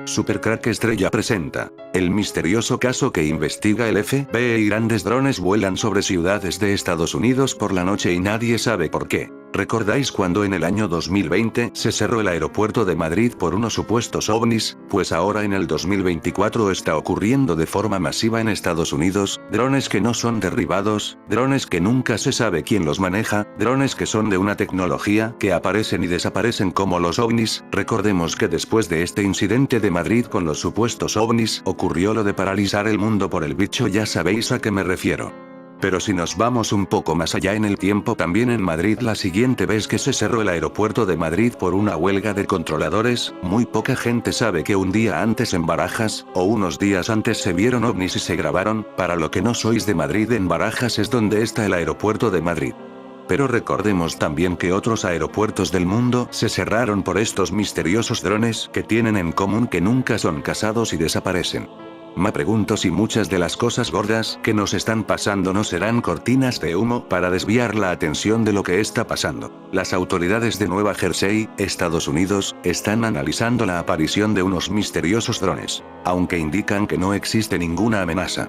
Supercrack Estrella presenta el misterioso caso que investiga el FBI. Grandes drones vuelan sobre ciudades de Estados Unidos por la noche y nadie sabe por qué. ¿Recordáis cuando en el año 2020 se cerró el aeropuerto de Madrid por unos supuestos ovnis? Pues ahora en el 2024 está ocurriendo de forma masiva en Estados Unidos, drones que no son derribados, drones que nunca se sabe quién los maneja, drones que son de una tecnología que aparecen y desaparecen como los ovnis. Recordemos que después de este incidente de Madrid con los supuestos ovnis, ocurrió lo de paralizar el mundo por el bicho, ya sabéis a qué me refiero. Pero si nos vamos un poco más allá en el tiempo, también en Madrid la siguiente vez que se cerró el aeropuerto de Madrid por una huelga de controladores, muy poca gente sabe que un día antes en Barajas, o unos días antes se vieron ovnis y se grabaron. Para lo que no sois de Madrid, en Barajas es donde está el aeropuerto de Madrid. Pero recordemos también que otros aeropuertos del mundo se cerraron por estos misteriosos drones que tienen en común que nunca son cazados y desaparecen. Me pregunto si muchas de las cosas gordas que nos están pasando no serán cortinas de humo para desviar la atención de lo que está pasando. Las autoridades de Nueva Jersey, Estados Unidos, están analizando la aparición de unos misteriosos drones, aunque indican que no existe ninguna amenaza.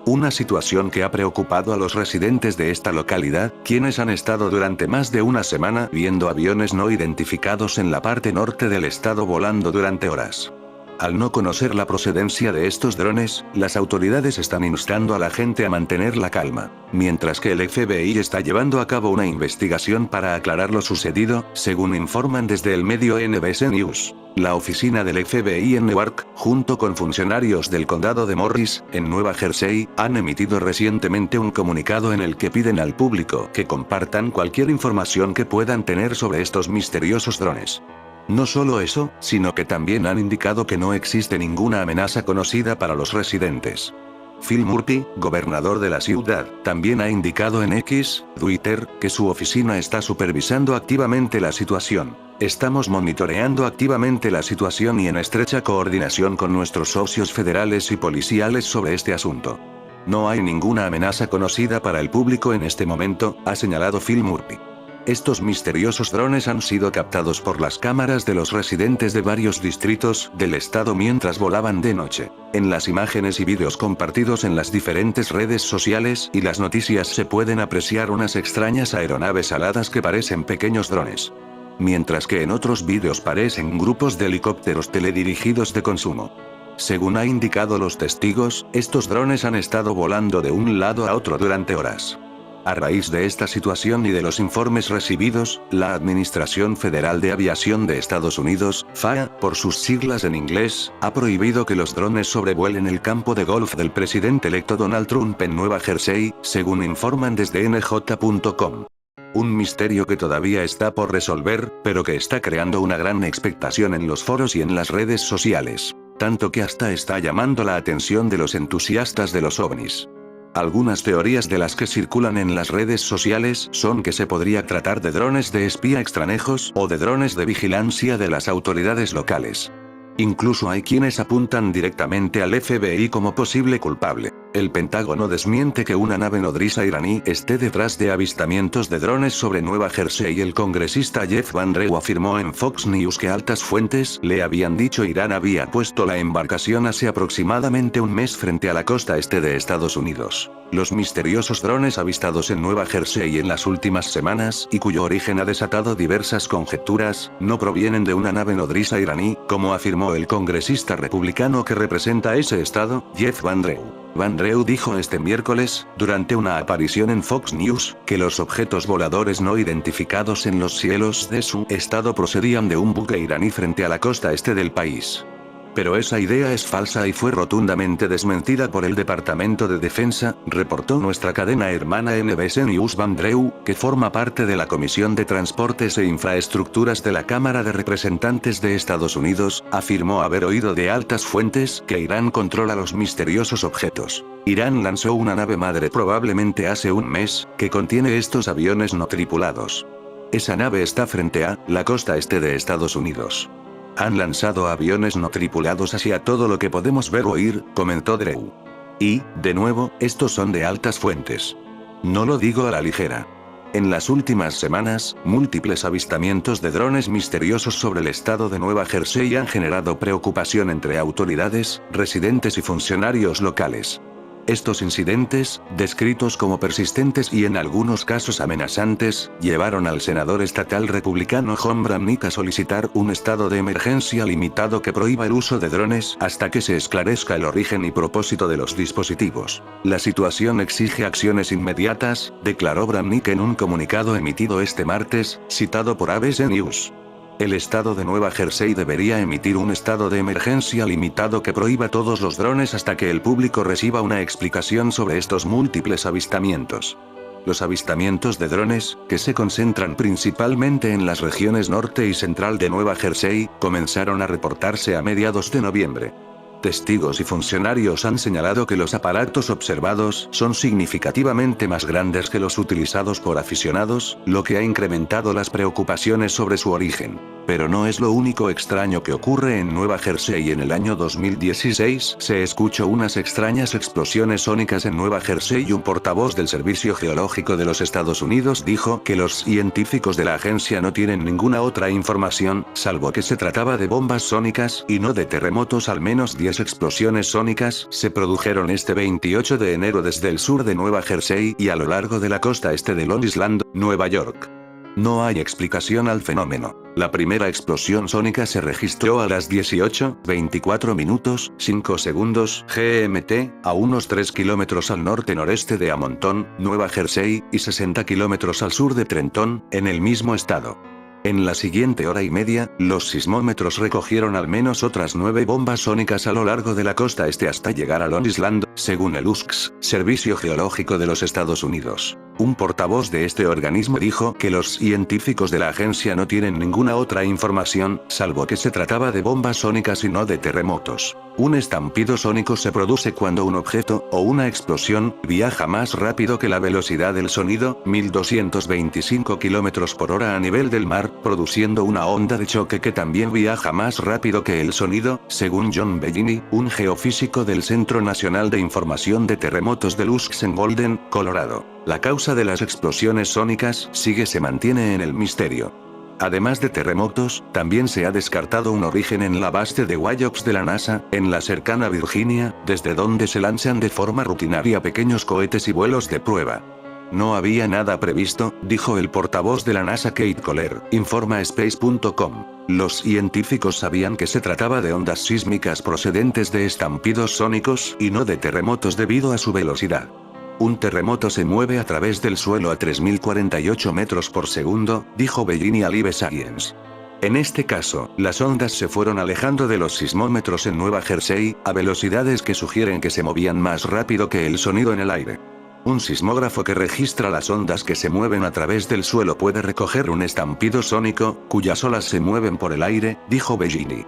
Una situación que ha preocupado a los residentes de esta localidad, quienes han estado durante más de una semana viendo aviones no identificados en la parte norte del estado volando durante horas. Al no conocer la procedencia de estos drones, las autoridades están instando a la gente a mantener la calma, mientras que el FBI está llevando a cabo una investigación para aclarar lo sucedido, según informan desde el medio NBC News. La oficina del FBI en Newark, junto con funcionarios del condado de Morris, en Nueva Jersey, han emitido recientemente un comunicado en el que piden al público que compartan cualquier información que puedan tener sobre estos misteriosos drones. No solo eso, sino que también han indicado que no existe ninguna amenaza conocida para los residentes. Phil Murphy, gobernador de la ciudad, también ha indicado en X, Twitter, que su oficina está supervisando activamente la situación. Estamos monitoreando activamente la situación y en estrecha coordinación con nuestros socios federales y policiales sobre este asunto. No hay ninguna amenaza conocida para el público en este momento, ha señalado Phil Murphy. Estos misteriosos drones han sido captados por las cámaras de los residentes de varios distritos del estado mientras volaban de noche. En las imágenes y vídeos compartidos en las diferentes redes sociales y las noticias se pueden apreciar unas extrañas aeronaves aladas que parecen pequeños drones. Mientras que en otros vídeos parecen grupos de helicópteros teledirigidos de consumo. Según ha indicado los testigos, estos drones han estado volando de un lado a otro durante horas. A raíz de esta situación y de los informes recibidos, la Administración Federal de Aviación de Estados Unidos, FAA, por sus siglas en inglés, ha prohibido que los drones sobrevuelen el campo de golf del presidente electo Donald Trump en Nueva Jersey, según informan desde NJ.com. Un misterio que todavía está por resolver, pero que está creando una gran expectación en los foros y en las redes sociales. Tanto que hasta está llamando la atención de los entusiastas de los ovnis. Algunas teorías de las que circulan en las redes sociales son que se podría tratar de drones de espía extranjeros o de drones de vigilancia de las autoridades locales. Incluso hay quienes apuntan directamente al FBI como posible culpable. El Pentágono desmiente que una nave nodriza iraní esté detrás de avistamientos de drones sobre Nueva Jersey. El congresista Jeff Van Drew afirmó en Fox News que altas fuentes le habían dicho Irán había puesto la embarcación hace aproximadamente un mes frente a la costa este de Estados Unidos. Los misteriosos drones avistados en Nueva Jersey en las últimas semanas, y cuyo origen ha desatado diversas conjeturas, no provienen de una nave nodriza iraní, como afirmó el congresista republicano que representa ese estado, Jeff Van Drew. Van Drew dijo este miércoles, durante una aparición en Fox News, que los objetos voladores no identificados en los cielos de su estado procedían de un buque iraní frente a la costa este del país. Pero esa idea es falsa y fue rotundamente desmentida por el Departamento de Defensa, reportó nuestra cadena hermana NBC News. Van Drew, que forma parte de la Comisión de Transportes e Infraestructuras de la Cámara de Representantes de Estados Unidos, afirmó haber oído de altas fuentes que Irán controla los misteriosos objetos. Irán lanzó una nave madre probablemente hace un mes, que contiene estos aviones no tripulados. Esa nave está frente a la costa este de Estados Unidos. Han lanzado aviones no tripulados hacia todo lo que podemos ver o oír, comentó Drew. Y, de nuevo, estos son de altas fuentes. No lo digo a la ligera. En las últimas semanas, múltiples avistamientos de drones misteriosos sobre el estado de Nueva Jersey han generado preocupación entre autoridades, residentes y funcionarios locales. Estos incidentes, descritos como persistentes y en algunos casos amenazantes, llevaron al senador estatal republicano Jon Bramnick a solicitar un estado de emergencia limitado que prohíba el uso de drones hasta que se esclarezca el origen y propósito de los dispositivos. La situación exige acciones inmediatas, declaró Bramnick en un comunicado emitido este martes, citado por ABC News. El estado de Nueva Jersey debería emitir un estado de emergencia limitado que prohíba todos los drones hasta que el público reciba una explicación sobre estos múltiples avistamientos. Los avistamientos de drones, que se concentran principalmente en las regiones norte y central de Nueva Jersey, comenzaron a reportarse a mediados de noviembre. Testigos y funcionarios han señalado que los aparatos observados son significativamente más grandes que los utilizados por aficionados, lo que ha incrementado las preocupaciones sobre su origen. Pero no es lo único extraño que ocurre en Nueva Jersey. En el año 2016 se escuchó unas extrañas explosiones sónicas en Nueva Jersey y un portavoz del Servicio Geológico de los Estados Unidos dijo que los científicos de la agencia no tienen ninguna otra información, salvo que se trataba de bombas sónicas y no de terremotos. Al menos 10 explosiones sónicas se produjeron este 28 de enero desde el sur de Nueva Jersey y a lo largo de la costa este de Long Island, Nueva York. No hay explicación al fenómeno. La primera explosión sónica se registró a las 18:24 minutos, 5 segundos GMT, a unos 3 kilómetros al norte-noreste de Amonton, Nueva Jersey, y 60 kilómetros al sur de Trenton, en el mismo estado. En la siguiente hora y media, los sismómetros recogieron al menos otras 9 bombas sónicas a lo largo de la costa este hasta llegar a Long Island, según el USGS, Servicio Geológico de los Estados Unidos. Un portavoz de este organismo dijo que los científicos de la agencia no tienen ninguna otra información, salvo que se trataba de bombas sónicas y no de terremotos. Un estampido sónico se produce cuando un objeto, o una explosión, viaja más rápido que la velocidad del sonido, 1225 km por hora a nivel del mar, produciendo una onda de choque que también viaja más rápido que el sonido, según John Bellini, un geofísico del Centro Nacional de Información de Terremotos del USGS en Golden, Colorado. La causa de las explosiones sónicas se mantiene en el misterio. Además de terremotos, también se ha descartado un origen en la base de Wilcox de la NASA, en la cercana Virginia, desde donde se lanzan de forma rutinaria pequeños cohetes y vuelos de prueba. No había nada previsto, dijo el portavoz de la NASA Kate Kohler, informa Space.com. Los científicos sabían que se trataba de ondas sísmicas procedentes de estampidos sónicos y no de terremotos debido a su velocidad. Un terremoto se mueve a través del suelo a 3048 metros por segundo, dijo Bellini a Live Science. En este caso, las ondas se fueron alejando de los sismómetros en Nueva Jersey, a velocidades que sugieren que se movían más rápido que el sonido en el aire. Un sismógrafo que registra las ondas que se mueven a través del suelo puede recoger un estampido sónico, cuyas olas se mueven por el aire, dijo Bellini.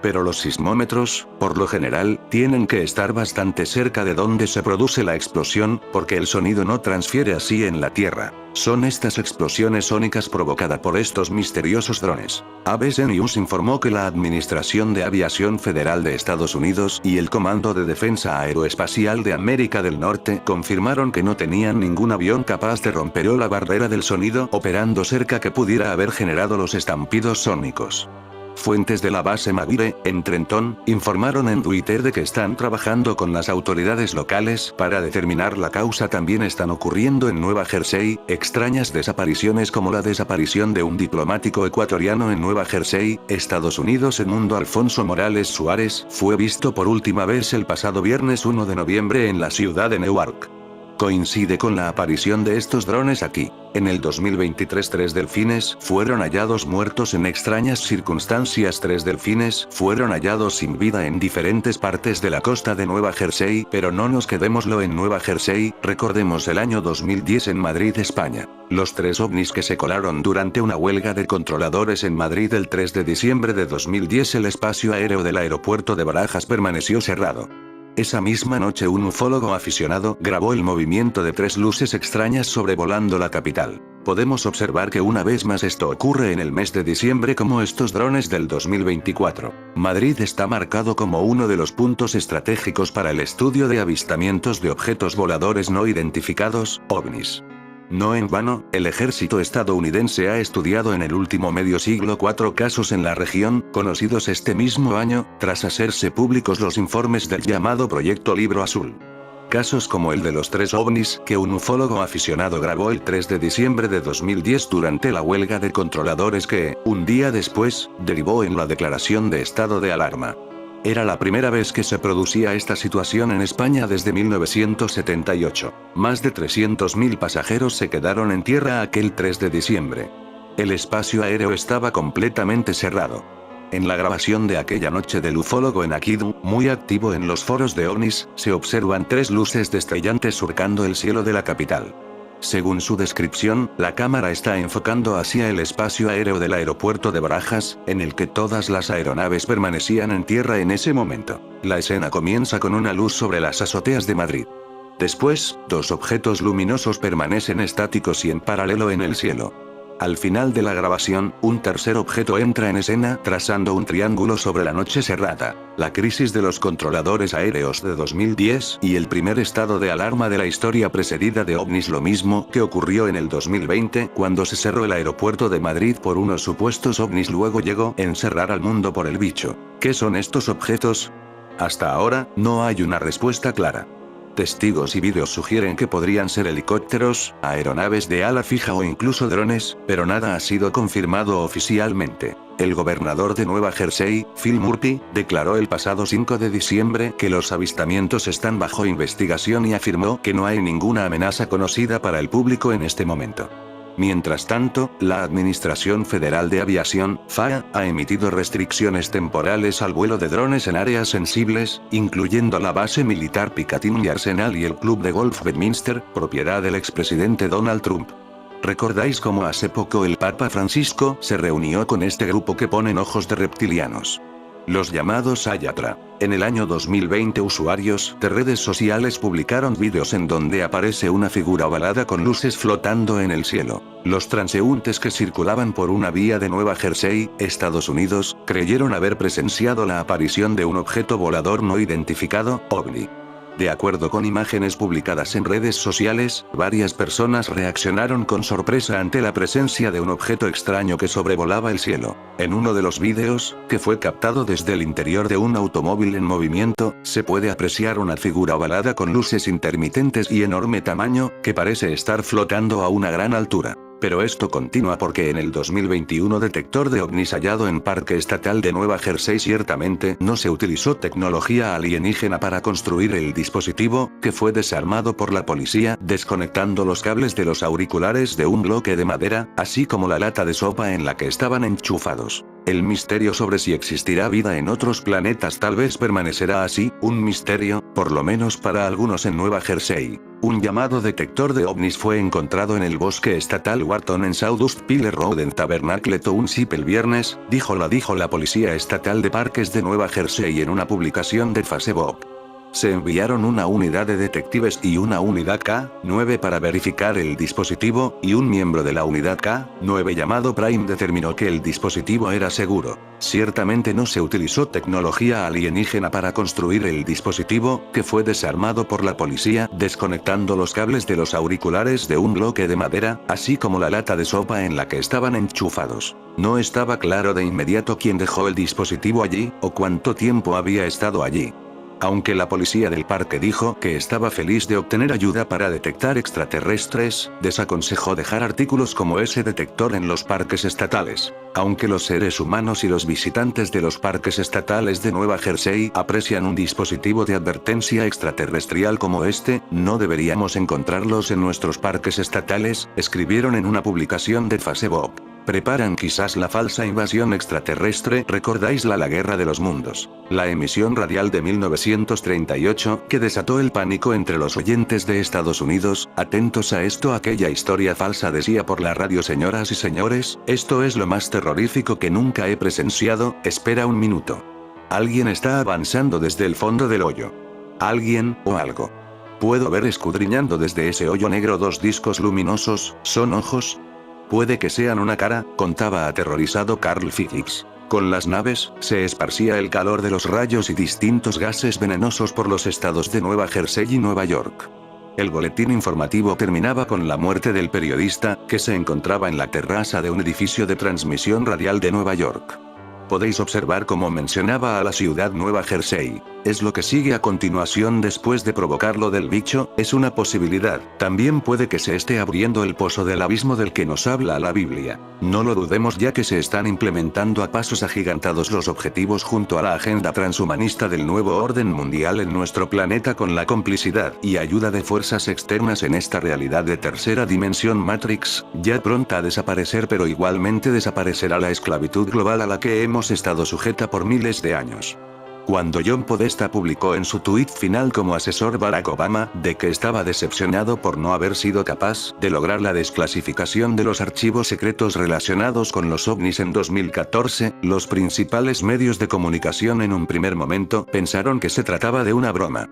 Pero los sismómetros, por lo general, tienen que estar bastante cerca de donde se produce la explosión, porque el sonido no transfiere así en la Tierra. Son estas explosiones sónicas provocadas por estos misteriosos drones. ABC News informó que la Administración de Aviación Federal de Estados Unidos y el Comando de Defensa Aeroespacial de América del Norte confirmaron que no tenían ningún avión capaz de romper la barrera del sonido operando cerca que pudiera haber generado los estampidos sónicos. Fuentes de la base McGuire, en Trenton, informaron en Twitter de que están trabajando con las autoridades locales para determinar la causa. También están ocurriendo en Nueva Jersey extrañas desapariciones como la desaparición de un diplomático ecuatoriano en Nueva Jersey, Estados Unidos. El mundo Alfonso Morales Suárez fue visto por última vez el pasado viernes 1 de noviembre en la ciudad de Newark. Coincide con la aparición de estos drones aquí. En el 2023 3 delfines fueron hallados muertos en extrañas circunstancias. 3 delfines fueron hallados sin vida en diferentes partes de la costa de Nueva Jersey, pero no nos quedémoslo en Nueva Jersey, recordemos el año 2010 en Madrid, España. Los 3 ovnis que se colaron durante una huelga de controladores en Madrid el 3 de diciembre de 2010. El espacio aéreo del aeropuerto de Barajas permaneció cerrado. Esa misma noche un ufólogo aficionado grabó el movimiento de 3 luces extrañas sobrevolando la capital. Podemos observar que una vez más esto ocurre en el mes de diciembre como estos drones del 2024. Madrid está marcado como uno de los puntos estratégicos para el estudio de avistamientos de objetos voladores no identificados, ovnis. No en vano, el ejército estadounidense ha estudiado en el último medio siglo 4 casos en la región, conocidos este mismo año, tras hacerse públicos los informes del llamado Proyecto Libro Azul. Casos como el de los 3 ovnis que un ufólogo aficionado grabó el 3 de diciembre de 2010 durante la huelga de controladores que, un día después, derivó en la declaración de estado de alarma. Era la primera vez que se producía esta situación en España desde 1978. Más de 300.000 pasajeros se quedaron en tierra aquel 3 de diciembre. El espacio aéreo estaba completamente cerrado. En la grabación de aquella noche del ufólogo en Akidu, muy activo en los foros de ovnis, se observan 3 luces destellantes surcando el cielo de la capital. Según su descripción, la cámara está enfocando hacia el espacio aéreo del aeropuerto de Barajas, en el que todas las aeronaves permanecían en tierra en ese momento. La escena comienza con una luz sobre las azoteas de Madrid. Después, 2 objetos luminosos permanecen estáticos y en paralelo en el cielo. Al final de la grabación, un tercer objeto entra en escena trazando un triángulo sobre la noche cerrada, la crisis de los controladores aéreos de 2010 y el primer estado de alarma de la historia precedida de ovnis, lo mismo que ocurrió en el 2020 cuando se cerró el aeropuerto de Madrid por unos supuestos ovnis. Luego llegó encerrar al mundo por el bicho. ¿Qué son estos objetos? Hasta ahora, no hay una respuesta clara. Testigos y vídeos sugieren que podrían ser helicópteros, aeronaves de ala fija o incluso drones, pero nada ha sido confirmado oficialmente. El gobernador de Nueva Jersey, Phil Murphy, declaró el pasado 5 de diciembre que los avistamientos están bajo investigación y afirmó que no hay ninguna amenaza conocida para el público en este momento. Mientras tanto, la Administración Federal de Aviación, FAA, ha emitido restricciones temporales al vuelo de drones en áreas sensibles, incluyendo la base militar Picatinny Arsenal y el club de golf Bedminster, propiedad del expresidente Donald Trump. ¿Recordáis cómo hace poco el Papa Francisco se reunió con este grupo que ponen ojos de reptilianos? Los llamados Ayatra. En el año 2020 usuarios de redes sociales publicaron vídeos en donde aparece una figura ovalada con luces flotando en el cielo. Los transeúntes que circulaban por una vía de Nueva Jersey, Estados Unidos, creyeron haber presenciado la aparición de un objeto volador no identificado, OVNI. De acuerdo con imágenes publicadas en redes sociales, varias personas reaccionaron con sorpresa ante la presencia de un objeto extraño que sobrevolaba el cielo. En uno de los vídeos, que fue captado desde el interior de un automóvil en movimiento, se puede apreciar una figura ovalada con luces intermitentes y enorme tamaño, que parece estar flotando a una gran altura. Pero esto continúa porque en el 2021 detector de ovnis hallado en Parque Estatal de Nueva Jersey ciertamente no se utilizó tecnología alienígena para construir el dispositivo, que fue desarmado por la policía desconectando los cables de los auriculares de un bloque de madera, así como la lata de sopa en la que estaban enchufados. El misterio sobre si existirá vida en otros planetas tal vez permanecerá así, un misterio, por lo menos para algunos en Nueva Jersey. Un llamado detector de ovnis fue encontrado en el bosque estatal Wharton en South Pile Road en Tabernacle Township el viernes, dijo la policía estatal de parques de Nueva Jersey en una publicación de Facebook. Se enviaron una unidad de detectives y una unidad K-9 para verificar el dispositivo, y un miembro de la unidad K-9 llamado Prime determinó que el dispositivo era seguro. Ciertamente no se utilizó tecnología alienígena para construir el dispositivo, que fue desarmado por la policía desconectando los cables de los auriculares de un bloque de madera, así como la lata de sopa en la que estaban enchufados. No estaba claro de inmediato quién dejó el dispositivo allí, o cuánto tiempo había estado allí. Aunque la policía del parque dijo que estaba feliz de obtener ayuda para detectar extraterrestres, desaconsejó dejar artículos como ese detector en los parques estatales. Aunque los seres humanos y los visitantes de los parques estatales de Nueva Jersey aprecian un dispositivo de advertencia extraterrestrial como este, no deberíamos encontrarlos en nuestros parques estatales, escribieron en una publicación de Facebook. Preparan quizás la falsa invasión extraterrestre. ¿Recordáis la Guerra de los Mundos? La emisión radial de 1938, que desató el pánico entre los oyentes de Estados Unidos. Atentos a esto, aquella historia falsa decía por la radio: señoras y señores, esto es lo más terrorífico que nunca he presenciado, espera un minuto. Alguien está avanzando desde el fondo del hoyo. Alguien, o algo. Puedo ver escudriñando desde ese hoyo negro 2 discos luminosos, ¿son ojos? Puede que sean una cara, contaba aterrorizado Carl Phillips. Con las naves, se esparcía el calor de los rayos y distintos gases venenosos por los estados de Nueva Jersey y Nueva York. El boletín informativo terminaba con la muerte del periodista, que se encontraba en la terraza de un edificio de transmisión radial de Nueva York. Podéis observar cómo mencionaba a la ciudad Nueva Jersey. Es lo que sigue a continuación después de provocar lo del bicho, es una posibilidad. También puede que se esté abriendo el pozo del abismo del que nos habla la Biblia. No lo dudemos, ya que se están implementando a pasos agigantados los objetivos junto a la agenda transhumanista del nuevo orden mundial en nuestro planeta, con la complicidad y ayuda de fuerzas externas en esta realidad de tercera dimensión Matrix, ya pronta a desaparecer, pero igualmente desaparecerá la esclavitud global a la que hemos estado sujeta por miles de años. Cuando John Podesta publicó en su tuit final como asesor Barack Obama, de que estaba decepcionado por no haber sido capaz de lograr la desclasificación de los archivos secretos relacionados con los ovnis en 2014, los principales medios de comunicación en un primer momento pensaron que se trataba de una broma.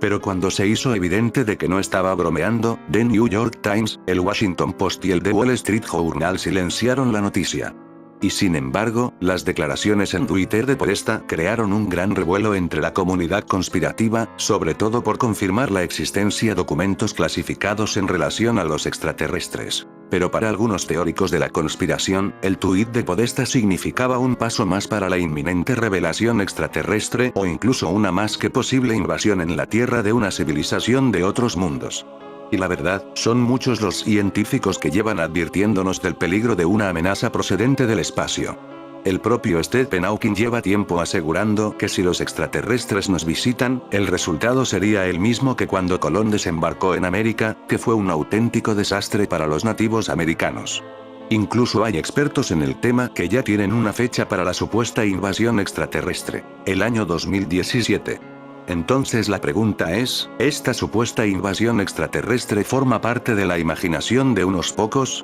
Pero cuando se hizo evidente de que no estaba bromeando, The New York Times, el Washington Post y el The Wall Street Journal silenciaron la noticia. Y sin embargo, las declaraciones en Twitter de Podesta crearon un gran revuelo entre la comunidad conspirativa, sobre todo por confirmar la existencia de documentos clasificados en relación a los extraterrestres. Pero para algunos teóricos de la conspiración, el tuit de Podesta significaba un paso más para la inminente revelación extraterrestre, o incluso una más que posible invasión en la Tierra de una civilización de otros mundos. Y la verdad, son muchos los científicos que llevan advirtiéndonos del peligro de una amenaza procedente del espacio. El propio Stephen Hawking lleva tiempo asegurando que si los extraterrestres nos visitan, el resultado sería el mismo que cuando Colón desembarcó en América, que fue un auténtico desastre para los nativos americanos. Incluso hay expertos en el tema que ya tienen una fecha para la supuesta invasión extraterrestre: el año 2017. Entonces la pregunta es, ¿esta supuesta invasión extraterrestre forma parte de la imaginación de unos pocos?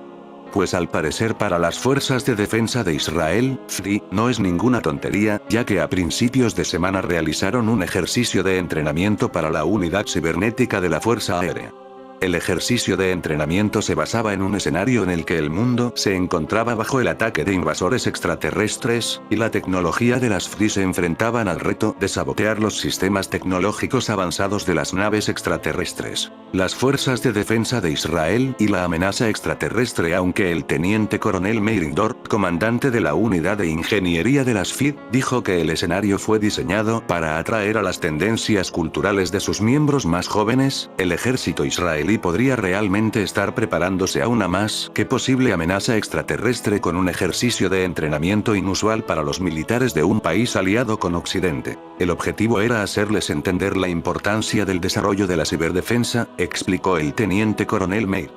Pues al parecer para las Fuerzas de Defensa de Israel, FDI, no es ninguna tontería, ya que a principios de semana realizaron un ejercicio de entrenamiento para la unidad cibernética de la Fuerza Aérea. El ejercicio de entrenamiento se basaba en un escenario en el que el mundo se encontraba bajo el ataque de invasores extraterrestres, y la tecnología de las FDI se enfrentaban al reto de sabotear los sistemas tecnológicos avanzados de las naves extraterrestres. Las Fuerzas de Defensa de Israel y la amenaza extraterrestre, aunque el teniente coronel Meir Dor, comandante de la unidad de ingeniería de las FDI, dijo que el escenario fue diseñado para atraer a las tendencias culturales de sus miembros más jóvenes. El ejército israelí podría realmente estar preparándose a una más que posible amenaza extraterrestre con un ejercicio de entrenamiento inusual para los militares de un país aliado con Occidente. El objetivo era hacerles entender la importancia del desarrollo de la ciberdefensa, explicó el teniente coronel Meir.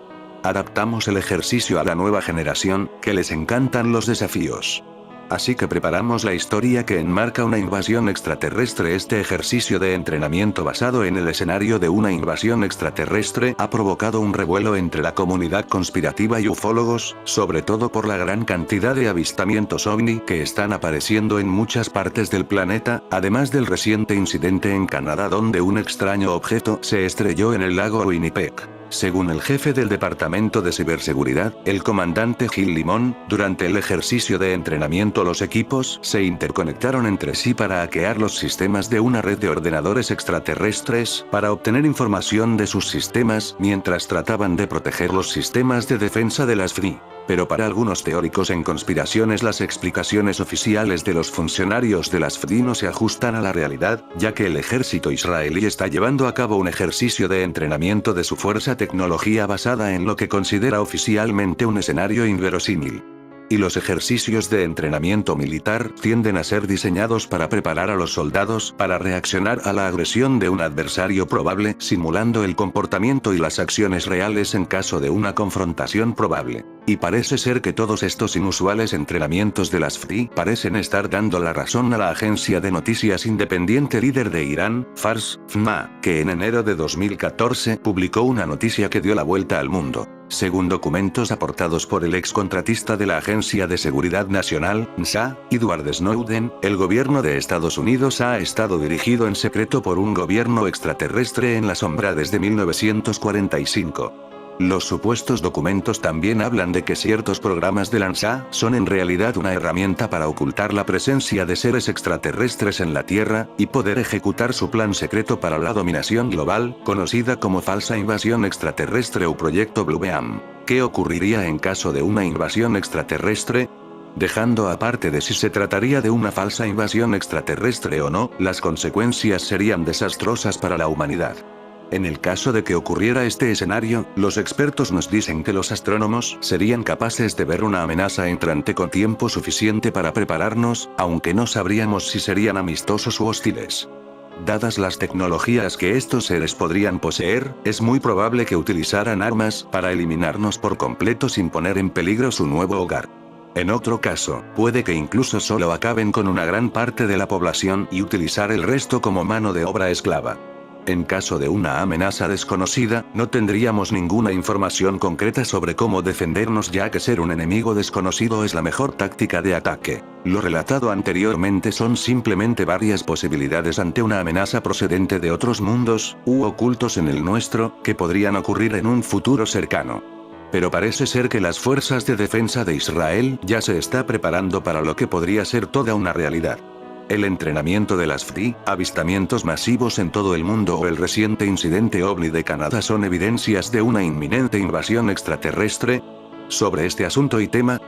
Adaptamos el ejercicio a la nueva generación, que les encantan los desafíos. Así que preparamos la historia que enmarca una invasión extraterrestre. Este ejercicio de entrenamiento basado en el escenario de una invasión extraterrestre ha provocado un revuelo entre la comunidad conspirativa y ufólogos, sobre todo por la gran cantidad de avistamientos ovni que están apareciendo en muchas partes del planeta, además del reciente incidente en Canadá donde un extraño objeto se estrelló en el lago Winnipeg. Según el jefe del Departamento de Ciberseguridad, el comandante Gil Limón, durante el ejercicio de entrenamiento los equipos se interconectaron entre sí para hackear los sistemas de una red de ordenadores extraterrestres, para obtener información de sus sistemas, mientras trataban de proteger los sistemas de defensa de las FDI. Pero para algunos teóricos en conspiraciones las explicaciones oficiales de los funcionarios de las FDI no se ajustan a la realidad, ya que el ejército israelí está llevando a cabo un ejercicio de entrenamiento de su fuerza tecnología basada en lo que considera oficialmente un escenario inverosímil. Y los ejercicios de entrenamiento militar tienden a ser diseñados para preparar a los soldados para reaccionar a la agresión de un adversario probable, simulando el comportamiento y las acciones reales en caso de una confrontación probable. Y parece ser que todos estos inusuales entrenamientos de las FDI parecen estar dando la razón a la agencia de noticias independiente líder de Irán, Fars, FMA, que en enero de 2014 publicó una noticia que dio la vuelta al mundo. Según documentos aportados por el excontratista de la Agencia de Seguridad Nacional, NSA, Edward Snowden, el gobierno de Estados Unidos ha estado dirigido en secreto por un gobierno extraterrestre en la sombra desde 1945. Los supuestos documentos también hablan de que ciertos programas de Lanza son en realidad una herramienta para ocultar la presencia de seres extraterrestres en la Tierra, y poder ejecutar su plan secreto para la dominación global, conocida como falsa invasión extraterrestre o proyecto Blue Beam. ¿Qué ocurriría en caso de una invasión extraterrestre? Dejando aparte de si se trataría de una falsa invasión extraterrestre o no, las consecuencias serían desastrosas para la humanidad. En el caso de que ocurriera este escenario, los expertos nos dicen que los astrónomos serían capaces de ver una amenaza entrante con tiempo suficiente para prepararnos, aunque no sabríamos si serían amistosos u hostiles. Dadas las tecnologías que estos seres podrían poseer, es muy probable que utilizaran armas para eliminarnos por completo sin poner en peligro su nuevo hogar. En otro caso, puede que incluso solo acaben con una gran parte de la población y utilizar el resto como mano de obra esclava. En caso de una amenaza desconocida, no tendríamos ninguna información concreta sobre cómo defendernos, ya que ser un enemigo desconocido es la mejor táctica de ataque. Lo relatado anteriormente son simplemente varias posibilidades ante una amenaza procedente de otros mundos, u ocultos en el nuestro, que podrían ocurrir en un futuro cercano. Pero parece ser que las fuerzas de defensa de Israel ya se está preparando para lo que podría ser toda una realidad. El entrenamiento de las FDI, avistamientos masivos en todo el mundo o el reciente incidente OVNI de Canadá son evidencias de una inminente invasión extraterrestre. Sobre este asunto y tema,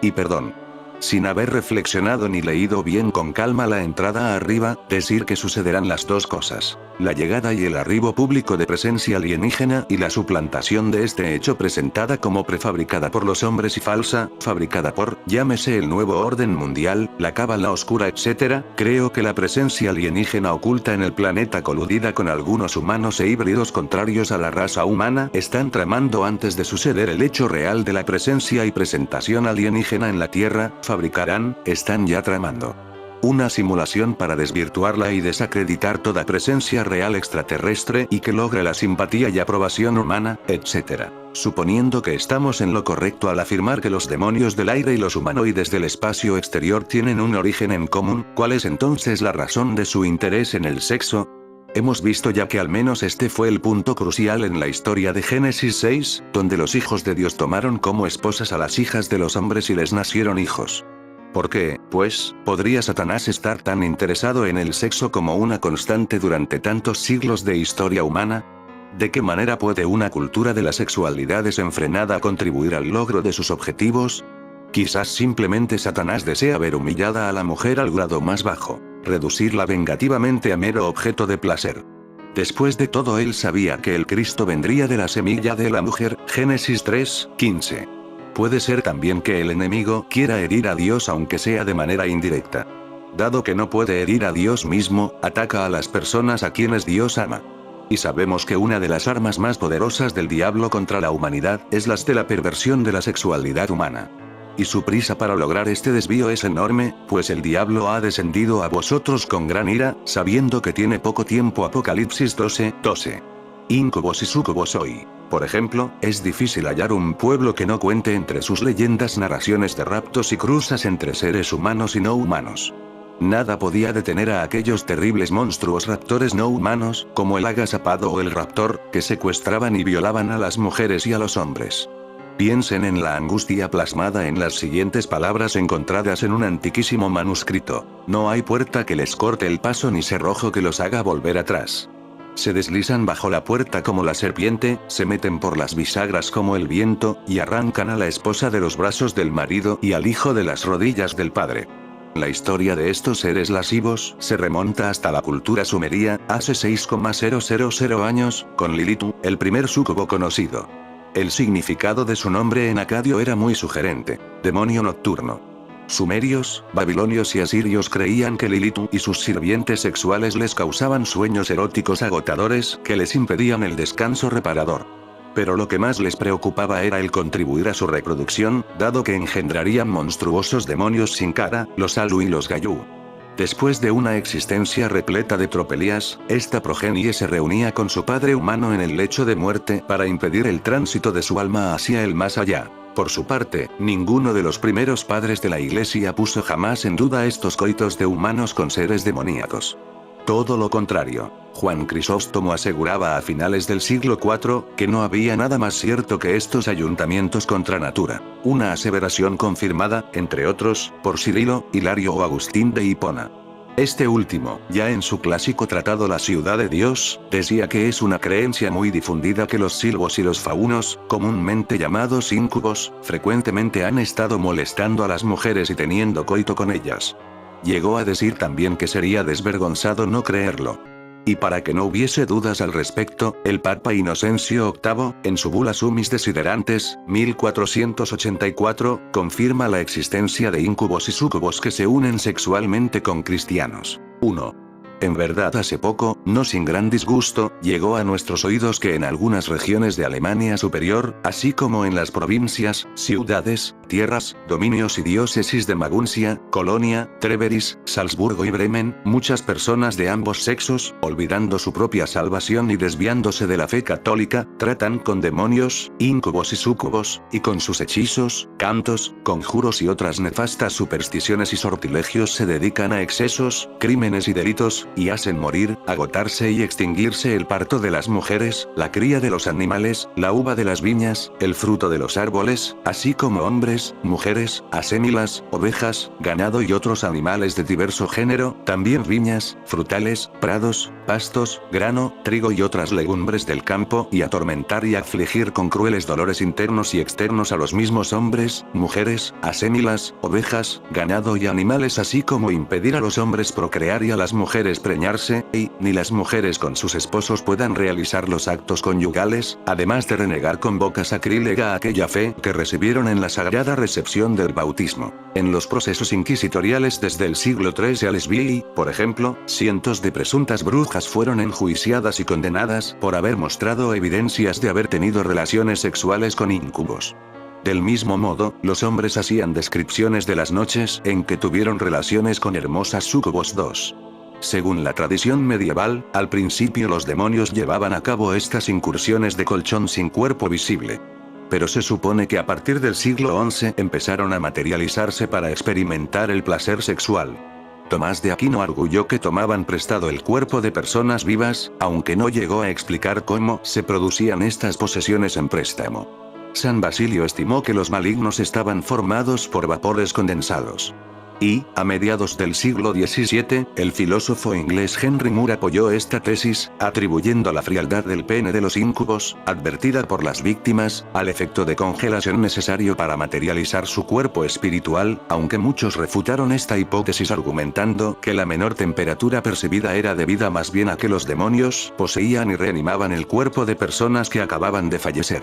sin haber reflexionado ni leído bien con calma la entrada arriba, decir que sucederán las dos cosas: la llegada y el arribo público de presencia alienígena y la suplantación de este hecho presentada como prefabricada por los hombres y falsa, fabricada por, llámese el nuevo orden mundial, la cábala oscura etc. Creo que la presencia alienígena oculta en el planeta, coludida con algunos humanos e híbridos contrarios a la raza humana, están tramando antes de suceder el hecho real de la presencia y presentación alienígena en la Tierra. Están ya tramando una simulación para desvirtuarla y desacreditar toda presencia real extraterrestre y que logre la simpatía y aprobación humana, etc. Suponiendo que estamos en lo correcto al afirmar que los demonios del aire y los humanoides del espacio exterior tienen un origen en común, ¿cuál es entonces la razón de su interés en el sexo? Hemos visto ya que al menos este fue el punto crucial en la historia de Génesis 6, donde los hijos de Dios tomaron como esposas a las hijas de los hombres y les nacieron hijos. ¿Por qué, pues, podría Satanás estar tan interesado en el sexo como una constante durante tantos siglos de historia humana? ¿De qué manera puede una cultura de la sexualidad desenfrenada contribuir al logro de sus objetivos? Quizás simplemente Satanás desea ver humillada a la mujer al grado más bajo, reducirla vengativamente a mero objeto de placer. Después de todo, él sabía que el Cristo vendría de la semilla de la mujer, Génesis 3:15. Puede ser también que el enemigo quiera herir a Dios, aunque sea de manera indirecta. Dado que no puede herir a Dios mismo, ataca a las personas a quienes Dios ama. Y sabemos que una de las armas más poderosas del diablo contra la humanidad es las de la perversión de la sexualidad humana. Y su prisa para lograr este desvío es enorme, pues el diablo ha descendido a vosotros con gran ira, sabiendo que tiene poco tiempo. Apocalipsis 12:12. Incubos y sucubos hoy. Por ejemplo, es difícil hallar un pueblo que no cuente entre sus leyendas narraciones de raptos y cruzas entre seres humanos y no humanos. Nada podía detener a aquellos terribles monstruos raptores no humanos, como el agazapado o el raptor, que secuestraban y violaban a las mujeres y a los hombres. Piensen en la angustia plasmada en las siguientes palabras encontradas en un antiquísimo manuscrito: no hay puerta que les corte el paso ni cerrojo que los haga volver atrás. Se deslizan bajo la puerta como la serpiente, se meten por las bisagras como el viento, y arrancan a la esposa de los brazos del marido y al hijo de las rodillas del padre. La historia de estos seres lascivos se remonta hasta la cultura sumeria, hace 6,000 años, con Lilith, el primer súcubo conocido. El significado de su nombre en acadio era muy sugerente: demonio nocturno. Sumerios, babilonios y asirios creían que Lilith y sus sirvientes sexuales les causaban sueños eróticos agotadores que les impedían el descanso reparador. Pero lo que más les preocupaba era el contribuir a su reproducción, dado que engendrarían monstruosos demonios sin cara, los Alu y los Gayú. Después de una existencia repleta de tropelías, esta progenie se reunía con su padre humano en el lecho de muerte para impedir el tránsito de su alma hacia el más allá. Por su parte, ninguno de los primeros padres de la Iglesia puso jamás en duda estos coitos de humanos con seres demoníacos. Todo lo contrario. Juan Crisóstomo aseguraba a finales del siglo IV, que no había nada más cierto que estos ayuntamientos contra natura. Una aseveración confirmada, entre otros, por Cirilo, Hilario o Agustín de Hipona. Este último, ya en su clásico tratado La ciudad de Dios, decía que es una creencia muy difundida que los silbos y los faunos, comúnmente llamados íncubos, frecuentemente han estado molestando a las mujeres y teniendo coito con ellas. Llegó a decir también que sería desvergonzado no creerlo. Y para que no hubiese dudas al respecto, el Papa Inocencio VIII, en su bula Summis Desiderantes, 1484, confirma la existencia de íncubos y súcubos que se unen sexualmente con cristianos. 1. En verdad hace poco, no sin gran disgusto, llegó a nuestros oídos que en algunas regiones de Alemania Superior, así como en las provincias, ciudades, tierras, dominios y diócesis de Maguncia, Colonia, Treveris, Salzburgo y Bremen, muchas personas de ambos sexos, olvidando su propia salvación y desviándose de la fe católica, tratan con demonios, íncubos y súcubos, y con sus hechizos, cantos, conjuros y otras nefastas supersticiones y sortilegios se dedican a excesos, crímenes y delitos, y hacen morir, agotarse y extinguirse el parto de las mujeres, la cría de los animales, la uva de las viñas, el fruto de los árboles, así como hombres, mujeres, asémilas, ovejas, ganado y otros animales de diverso género, también viñas, frutales, prados, pastos, grano, trigo y otras legumbres del campo, y atormentar y afligir con crueles dolores internos y externos a los mismos hombres, mujeres, asémilas, ovejas, ganado y animales, así como impedir a los hombres procrear y a las mujeres preñarse, y ni las mujeres con sus esposos puedan realizar los actos conyugales, además de renegar con boca sacrílega aquella fe que recibieron en la sagrada recepción del bautismo. En los procesos inquisitoriales desde el siglo XIII al Sbii, por ejemplo, cientos de presuntas brujas fueron enjuiciadas y condenadas por haber mostrado evidencias de haber tenido relaciones sexuales con íncubos. Del mismo modo, los hombres hacían descripciones de las noches en que tuvieron relaciones con hermosas súcubos. 2. Según la tradición medieval, al principio los demonios llevaban a cabo estas incursiones de colchón sin cuerpo visible. Pero se supone que a partir del siglo XI empezaron a materializarse para experimentar el placer sexual. Tomás de Aquino arguyó que tomaban prestado el cuerpo de personas vivas, aunque no llegó a explicar cómo se producían estas posesiones en préstamo. San Basilio estimó que los malignos estaban formados por vapores condensados. Y, a mediados del siglo XVII, el filósofo inglés Henry Moore apoyó esta tesis, atribuyendo la frialdad del pene de los íncubos, advertida por las víctimas, al efecto de congelación necesario para materializar su cuerpo espiritual, aunque muchos refutaron esta hipótesis argumentando que la menor temperatura percibida era debida más bien a que los demonios poseían y reanimaban el cuerpo de personas que acababan de fallecer.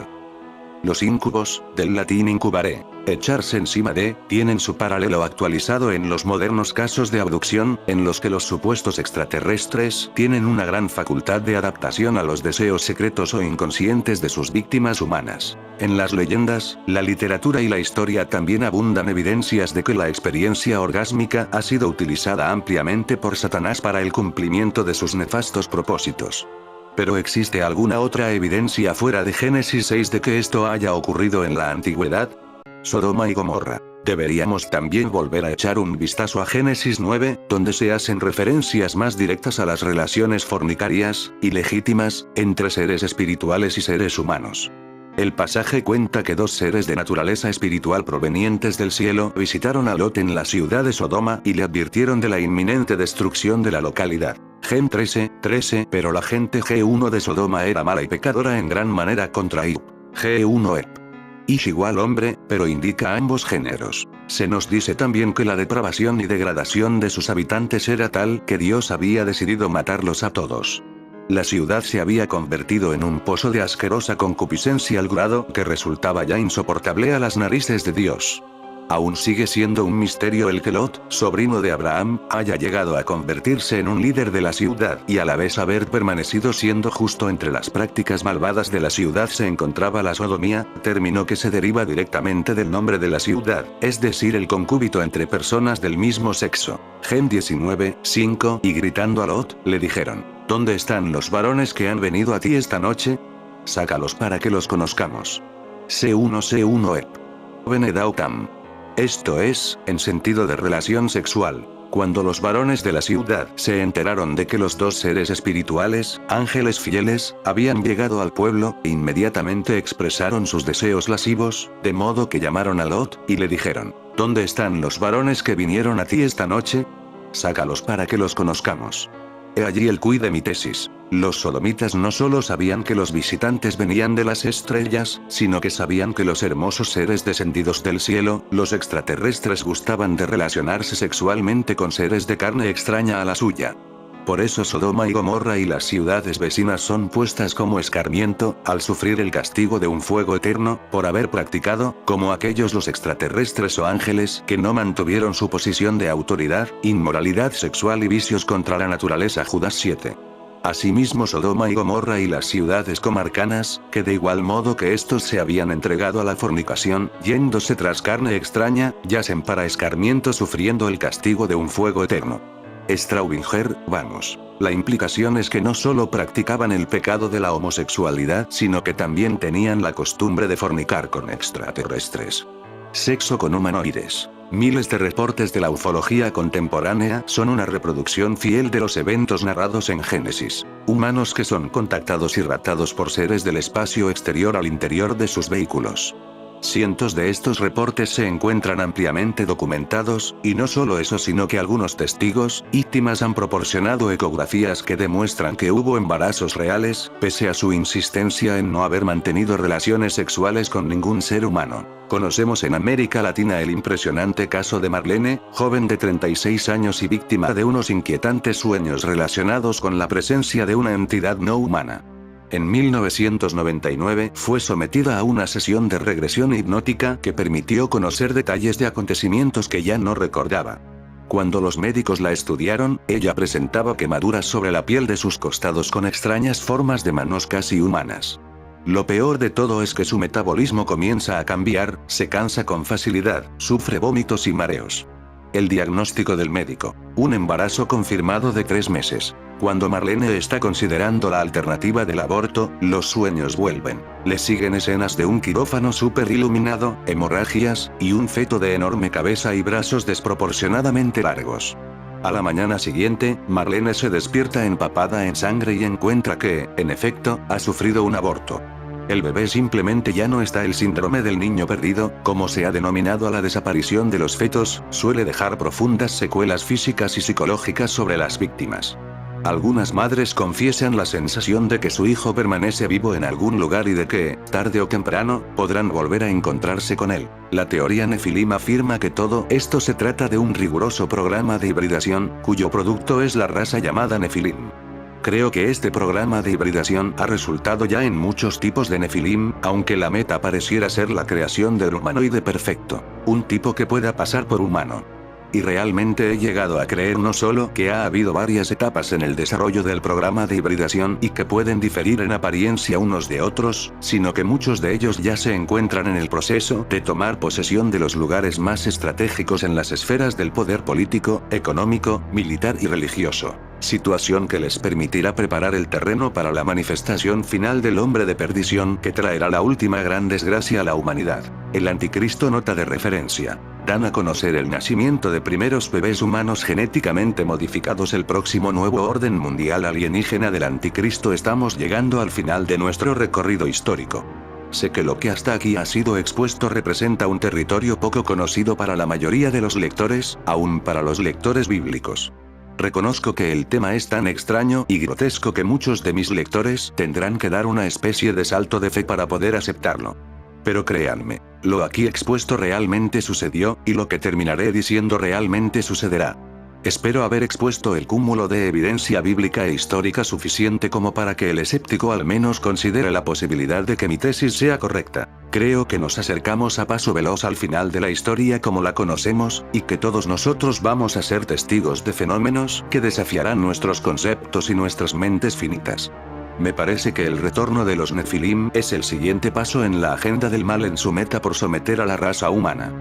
Los íncubos, del latín incubare, echarse encima de, tienen su paralelo actualizado en los modernos casos de abducción, en los que los supuestos extraterrestres tienen una gran facultad de adaptación a los deseos secretos o inconscientes de sus víctimas humanas. En las leyendas, la literatura y la historia también abundan evidencias de que la experiencia orgásmica ha sido utilizada ampliamente por Satanás para el cumplimiento de sus nefastos propósitos. ¿Pero existe alguna otra evidencia fuera de Génesis 6 de que esto haya ocurrido en la antigüedad? Sodoma y Gomorra. Deberíamos también volver a echar un vistazo a Génesis 9, donde se hacen referencias más directas a las relaciones fornicarias, ilegítimas, entre seres espirituales y seres humanos. El pasaje cuenta que dos seres de naturaleza espiritual provenientes del cielo visitaron a Lot en la ciudad de Sodoma y le advirtieron de la inminente destrucción de la localidad. Gen 13, pero la gente G1 de Sodoma era mala y pecadora en gran manera contra Ib. G1 Ep. Ish igual hombre, pero indica ambos géneros. Se nos dice también que la depravación y degradación de sus habitantes era tal que Dios había decidido matarlos a todos. La ciudad se había convertido en un pozo de asquerosa concupiscencia al grado que resultaba ya insoportable a las narices de Dios. Aún sigue siendo un misterio el que Lot, sobrino de Abraham, haya llegado a convertirse en un líder de la ciudad y a la vez haber permanecido siendo justo. Entre las prácticas malvadas de la ciudad se encontraba la sodomía, término que se deriva directamente del nombre de la ciudad, es decir, el concúbito entre personas del mismo sexo. Gen 19:5, y gritando a Lot, le dijeron: ¿Dónde están los varones que han venido a ti esta noche? Sácalos para que los conozcamos. C1 Ep. Benedautam. Esto es, en sentido de relación sexual. Cuando los varones de la ciudad se enteraron de que los dos seres espirituales, ángeles fieles, habían llegado al pueblo, inmediatamente expresaron sus deseos lascivos, de modo que llamaron a Lot, y le dijeron: ¿Dónde están los varones que vinieron a ti esta noche? Sácalos para que los conozcamos. He allí el quid de mi tesis. Los sodomitas no solo sabían que los visitantes venían de las estrellas, sino que sabían que los hermosos seres descendidos del cielo, los extraterrestres, gustaban de relacionarse sexualmente con seres de carne extraña a la suya. Por eso Sodoma y Gomorra y las ciudades vecinas son puestas como escarmiento, al sufrir el castigo de un fuego eterno, por haber practicado, como aquellos los extraterrestres o ángeles, que no mantuvieron su posición de autoridad, inmoralidad sexual y vicios contra la naturaleza. Judas 7. Asimismo Sodoma y Gomorra y las ciudades comarcanas, que de igual modo que estos se habían entregado a la fornicación, yéndose tras carne extraña, yacen para escarmiento sufriendo el castigo de un fuego eterno. Straubinger, vamos. La implicación es que no solo practicaban el pecado de la homosexualidad, sino que también tenían la costumbre de fornicar con extraterrestres. Sexo con humanoides. Miles de reportes de la ufología contemporánea son una reproducción fiel de los eventos narrados en Génesis. Humanos que son contactados y raptados por seres del espacio exterior al interior de sus vehículos. Cientos de estos reportes se encuentran ampliamente documentados, y no solo eso sino que algunos testigos, víctimas han proporcionado ecografías que demuestran que hubo embarazos reales, pese a su insistencia en no haber mantenido relaciones sexuales con ningún ser humano. Conocemos en América Latina el impresionante caso de Marlene, joven de 36 años y víctima de unos inquietantes sueños relacionados con la presencia de una entidad no humana. En 1999 fue sometida a una sesión de regresión hipnótica que permitió conocer detalles de acontecimientos que ya no recordaba. Cuando los médicos la estudiaron, ella presentaba quemaduras sobre la piel de sus costados con extrañas formas de manos casi humanas. Lo peor de todo es que su metabolismo comienza a cambiar, se cansa con facilidad, sufre vómitos y mareos. El diagnóstico del médico: un embarazo confirmado de 3 meses. Cuando Marlene está considerando la alternativa del aborto, los sueños vuelven. Le siguen escenas de un quirófano súper iluminado, hemorragias, y un feto de enorme cabeza y brazos desproporcionadamente largos. A la mañana siguiente, Marlene se despierta empapada en sangre y encuentra que, en efecto, ha sufrido un aborto. El bebé simplemente ya no está. El síndrome del niño perdido, como se ha denominado a la desaparición de los fetos, suele dejar profundas secuelas físicas y psicológicas sobre las víctimas. Algunas madres confiesan la sensación de que su hijo permanece vivo en algún lugar y de que, tarde o temprano, podrán volver a encontrarse con él. La teoría Nefilim afirma que todo esto se trata de un riguroso programa de hibridación, cuyo producto es la raza llamada Nefilim. Creo que este programa de hibridación ha resultado ya en muchos tipos de Nefilim, aunque la meta pareciera ser la creación del humanoide perfecto. Un tipo que pueda pasar por humano. Y realmente he llegado a creer no solo que ha habido varias etapas en el desarrollo del programa de hibridación y que pueden diferir en apariencia unos de otros, sino que muchos de ellos ya se encuentran en el proceso de tomar posesión de los lugares más estratégicos en las esferas del poder político, económico, militar y religioso. Situación que les permitirá preparar el terreno para la manifestación final del hombre de perdición que traerá la última gran desgracia a la humanidad. El anticristo. Nota de referencia. Dan a conocer el nacimiento de primeros bebés humanos genéticamente modificados. El próximo nuevo orden mundial alienígena del anticristo. Estamos llegando al final de nuestro recorrido histórico. Sé que lo que hasta aquí ha sido expuesto representa un territorio poco conocido para la mayoría de los lectores, aún para los lectores bíblicos. Reconozco que el tema es tan extraño y grotesco que muchos de mis lectores tendrán que dar una especie de salto de fe para poder aceptarlo. Pero créanme, lo aquí expuesto realmente sucedió, y lo que terminaré diciendo realmente sucederá. Espero haber expuesto el cúmulo de evidencia bíblica e histórica suficiente como para que el escéptico al menos considere la posibilidad de que mi tesis sea correcta. Creo que nos acercamos a paso veloz al final de la historia como la conocemos, y que todos nosotros vamos a ser testigos de fenómenos que desafiarán nuestros conceptos y nuestras mentes finitas. Me parece que el retorno de los Nefilim es el siguiente paso en la agenda del mal en su meta por someter a la raza humana.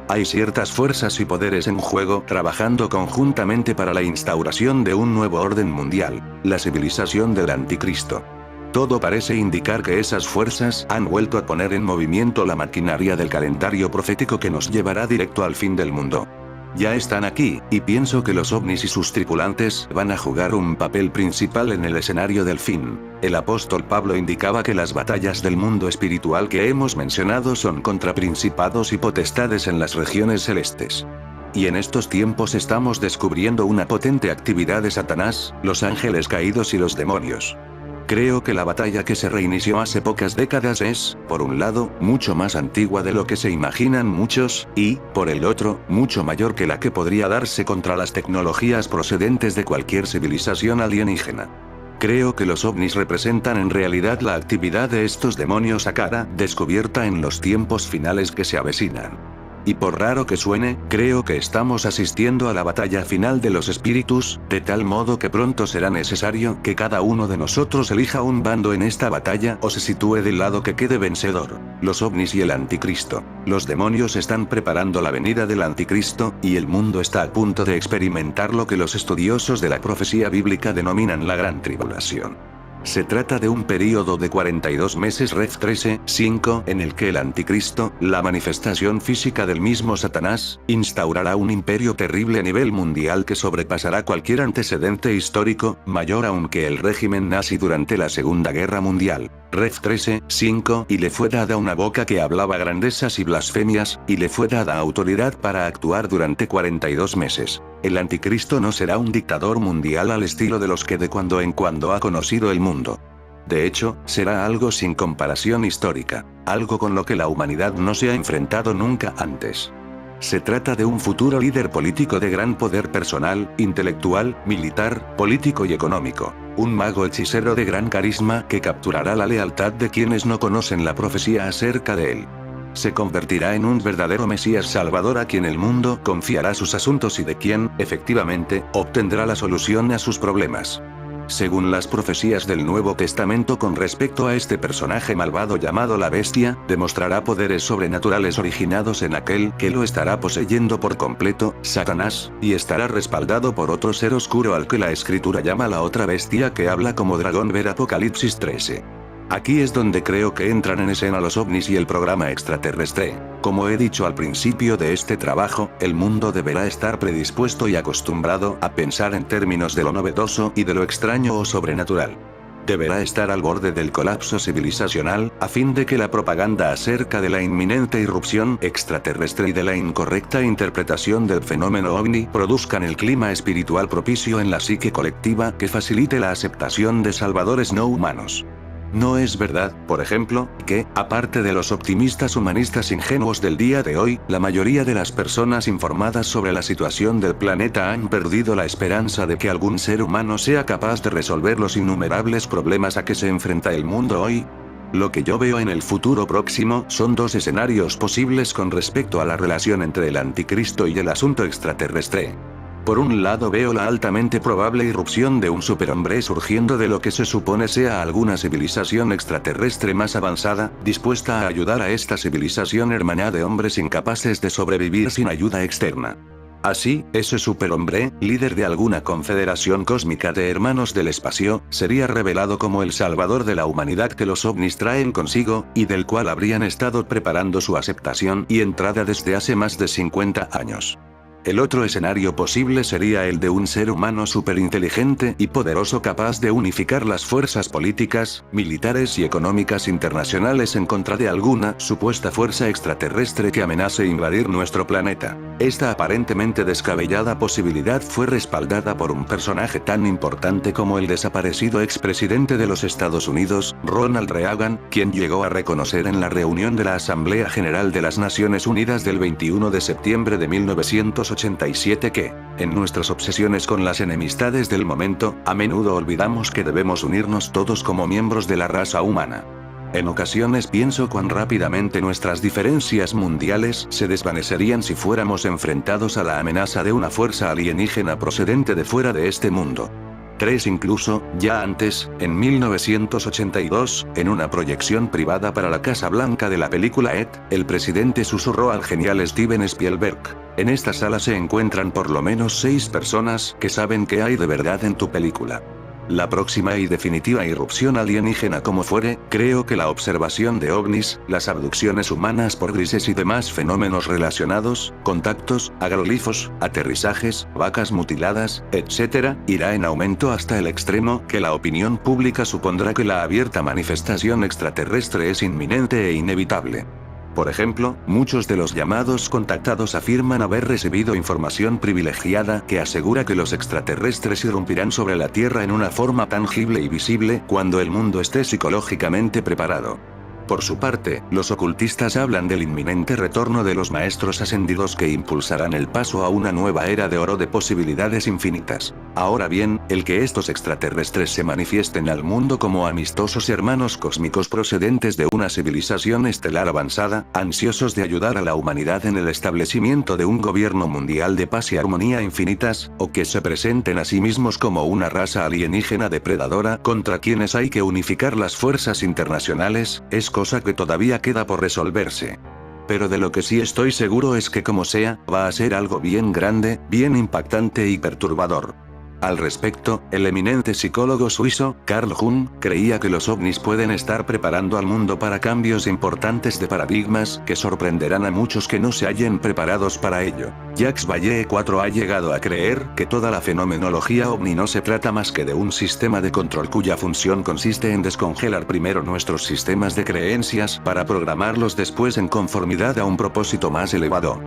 Hay ciertas fuerzas y poderes en juego trabajando conjuntamente para la instauración de un nuevo orden mundial, la civilización del anticristo. Todo parece indicar que esas fuerzas han vuelto a poner en movimiento la maquinaria del calendario profético que nos llevará directo al fin del mundo. Ya están aquí, y pienso que los ovnis y sus tripulantes van a jugar un papel principal en el escenario del fin. El apóstol Pablo indicaba que las batallas del mundo espiritual que hemos mencionado son contra principados y potestades en las regiones celestes. Y en estos tiempos estamos descubriendo una potente actividad de Satanás, los ángeles caídos y los demonios. Creo que la batalla que se reinició hace pocas décadas es, por un lado, mucho más antigua de lo que se imaginan muchos, y, por el otro, mucho mayor que la que podría darse contra las tecnologías procedentes de cualquier civilización alienígena. Creo que los ovnis representan en realidad la actividad de estos demonios a cara descubierta en los tiempos finales que se avecinan. Y por raro que suene, creo que estamos asistiendo a la batalla final de los espíritus, de tal modo que pronto será necesario que cada uno de nosotros elija un bando en esta batalla o se sitúe del lado que quede vencedor. Los ovnis y el anticristo. Los demonios están preparando la venida del anticristo, y el mundo está a punto de experimentar lo que los estudiosos de la profecía bíblica denominan la gran tribulación. Se trata de un período de 42 meses Ref 13:5 en el que el anticristo, la manifestación física del mismo Satanás, instaurará un imperio terrible a nivel mundial que sobrepasará cualquier antecedente histórico, mayor aún que el régimen nazi durante la Segunda Guerra Mundial. Ref 13:5 y le fue dada una boca que hablaba grandezas y blasfemias, y le fue dada autoridad para actuar durante 42 meses. El anticristo no será un dictador mundial al estilo de los que de cuando en cuando ha conocido el mundo. De hecho, será algo sin comparación histórica, algo con lo que la humanidad no se ha enfrentado nunca antes. Se trata de un futuro líder político de gran poder personal, intelectual, militar, político y económico. Un mago hechicero de gran carisma que capturará la lealtad de quienes no conocen la profecía acerca de él. Se convertirá en un verdadero Mesías Salvador a quien el mundo confiará sus asuntos y de quien, efectivamente, obtendrá la solución a sus problemas. Según las profecías del Nuevo Testamento con respecto a este personaje malvado llamado la Bestia, demostrará poderes sobrenaturales originados en aquel que lo estará poseyendo por completo, Satanás, y estará respaldado por otro ser oscuro al que la Escritura llama la otra bestia que habla como dragón, ver Apocalipsis 13. Aquí es donde creo que entran en escena los ovnis y el programa extraterrestre. Como he dicho al principio de este trabajo, el mundo deberá estar predispuesto y acostumbrado a pensar en términos de lo novedoso y de lo extraño o sobrenatural. Deberá estar al borde del colapso civilizacional, a fin de que la propaganda acerca de la inminente irrupción extraterrestre y de la incorrecta interpretación del fenómeno ovni produzcan el clima espiritual propicio en la psique colectiva que facilite la aceptación de salvadores no humanos. No es verdad, por ejemplo, que, aparte de los optimistas humanistas ingenuos del día de hoy, la mayoría de las personas informadas sobre la situación del planeta han perdido la esperanza de que algún ser humano sea capaz de resolver los innumerables problemas a que se enfrenta el mundo hoy. Lo que yo veo en el futuro próximo son dos escenarios posibles con respecto a la relación entre el anticristo y el asunto extraterrestre. Por un lado veo la altamente probable irrupción de un superhombre surgiendo de lo que se supone sea alguna civilización extraterrestre más avanzada, dispuesta a ayudar a esta civilización hermana de hombres incapaces de sobrevivir sin ayuda externa. Así, ese superhombre, líder de alguna confederación cósmica de hermanos del espacio, sería revelado como el salvador de la humanidad que los ovnis traen consigo, y del cual habrían estado preparando su aceptación y entrada desde hace más de 50 años. El otro escenario posible sería el de un ser humano superinteligente y poderoso capaz de unificar las fuerzas políticas, militares y económicas internacionales en contra de alguna supuesta fuerza extraterrestre que amenace invadir nuestro planeta. Esta aparentemente descabellada posibilidad fue respaldada por un personaje tan importante como el desaparecido expresidente de los Estados Unidos, Ronald Reagan, quien llegó a reconocer en la reunión de la Asamblea General de las Naciones Unidas del 21 de septiembre de 1987 que, en nuestras obsesiones con las enemistades del momento, a menudo olvidamos que debemos unirnos todos como miembros de la raza humana. En ocasiones pienso cuán rápidamente nuestras diferencias mundiales se desvanecerían si fuéramos enfrentados a la amenaza de una fuerza alienígena procedente de fuera de este mundo. Incluso, ya antes, en 1982, en una proyección privada para la Casa Blanca de la película Ed, el presidente susurró al genial Steven Spielberg: en esta sala se encuentran por lo menos 6 personas que saben qué hay de verdad en tu película. la próxima y definitiva irrupción alienígena como fuere, creo que la observación de ovnis, las abducciones humanas por grises y demás fenómenos relacionados, contactos, agroglifos, aterrizajes, vacas mutiladas, etc., irá en aumento hasta el extremo que la opinión pública supondrá que la abierta manifestación extraterrestre es inminente e inevitable. Por ejemplo, muchos de los llamados contactados afirman haber recibido información privilegiada que asegura que los extraterrestres irrumpirán sobre la Tierra en una forma tangible y visible cuando el mundo esté psicológicamente preparado. Por su parte, los ocultistas hablan del inminente retorno de los maestros ascendidos que impulsarán el paso a una nueva era de oro de posibilidades infinitas. Ahora bien, el que estos extraterrestres se manifiesten al mundo como amistosos hermanos cósmicos procedentes de una civilización estelar avanzada, ansiosos de ayudar a la humanidad en el establecimiento de un gobierno mundial de paz y armonía infinitas, o que se presenten a sí mismos como una raza alienígena depredadora contra quienes hay que unificar las fuerzas internacionales, es cosa que todavía queda por resolverse. Pero de lo que sí estoy seguro es que como sea, va a ser algo bien grande, bien impactante y perturbador. Al respecto, el eminente psicólogo suizo, Carl Jung, creía que los ovnis pueden estar preparando al mundo para cambios importantes de paradigmas que sorprenderán a muchos que no se hallen preparados para ello. Jacques Vallée IV ha llegado a creer que toda la fenomenología ovni no se trata más que de un sistema de control cuya función consiste en descongelar primero nuestros sistemas de creencias para programarlos después en conformidad a un propósito más elevado.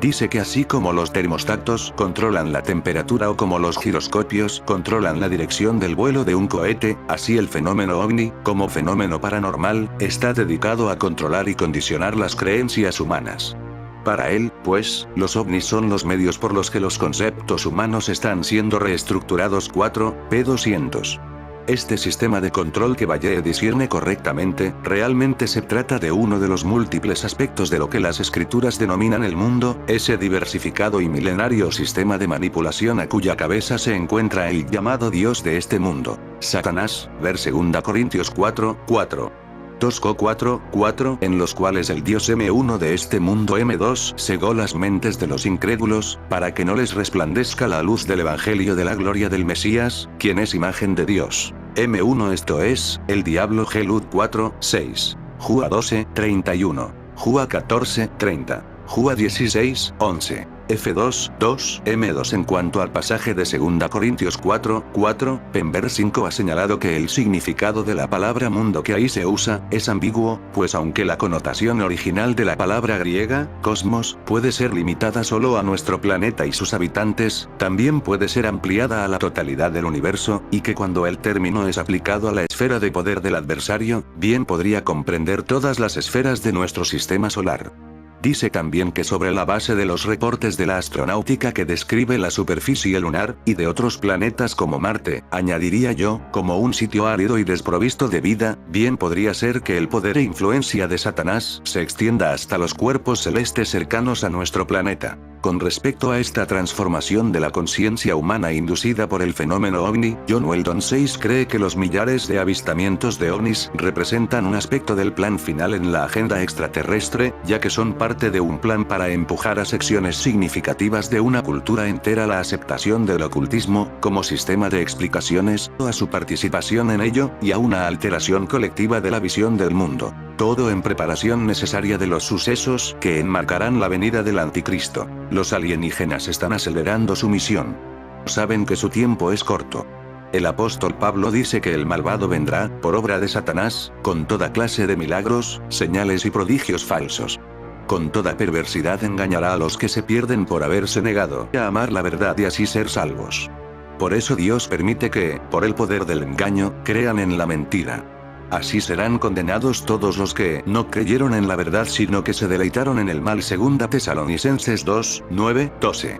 Dice que así como los termostatos controlan la temperatura o como los giroscopios controlan la dirección del vuelo de un cohete, así el fenómeno ovni, como fenómeno paranormal, está dedicado a controlar y condicionar las creencias humanas. Para él, pues, los ovnis son los medios por los que los conceptos humanos están siendo reestructurados. 4p200. Este sistema de control que Vallée discierne correctamente, realmente se trata de uno de los múltiples aspectos de lo que las escrituras denominan el mundo, ese diversificado y milenario sistema de manipulación a cuya cabeza se encuentra el llamado Dios de este mundo, Satanás, ver 2 Corintios 4:4. 2:4:4, en los cuales el Dios M1 de este mundo M2 cegó las mentes de los incrédulos, para que no les resplandezca la luz del Evangelio de la gloria del Mesías, quien es imagen de Dios. M1 esto es, el diablo. Gelud 4:6. Jua 12:31. Jua 14:30. Jua 16:11. F2:2, M2. En cuanto al pasaje de 2 Corintios 4:4, Pember 5 ha señalado que el significado de la palabra mundo que ahí se usa, es ambiguo, pues aunque la connotación original de la palabra griega, cosmos, puede ser limitada solo a nuestro planeta y sus habitantes, también puede ser ampliada a la totalidad del universo, y que cuando el término es aplicado a la esfera de poder del adversario, bien podría comprender todas las esferas de nuestro sistema solar. Dice también que sobre la base de los reportes de la astronáutica que describe la superficie lunar, y de otros planetas como Marte, añadiría yo, como un sitio árido y desprovisto de vida, bien podría ser que el poder e influencia de Satanás se extienda hasta los cuerpos celestes cercanos a nuestro planeta. Con respecto a esta transformación de la conciencia humana inducida por el fenómeno ovni, John Weldon 6 cree que los millares de avistamientos de ovnis representan un aspecto del plan final en la agenda extraterrestre, ya que son parte de un plan para empujar a secciones significativas de una cultura entera a la aceptación del ocultismo, como sistema de explicaciones, o a su participación en ello, y a una alteración colectiva de la visión del mundo. Todo en preparación necesaria de los sucesos que enmarcarán la venida del anticristo. Los alienígenas están acelerando su misión. Saben que su tiempo es corto. El apóstol Pablo dice que el malvado vendrá, por obra de Satanás, con toda clase de milagros, señales y prodigios falsos. Con toda perversidad engañará a los que se pierden por haberse negado a amar la verdad y así ser salvos. Por eso Dios permite que, por el poder del engaño, crean en la mentira. Así serán condenados todos los que no creyeron en la verdad sino que se deleitaron en el mal. 2 Tesalonicenses 2:9-12.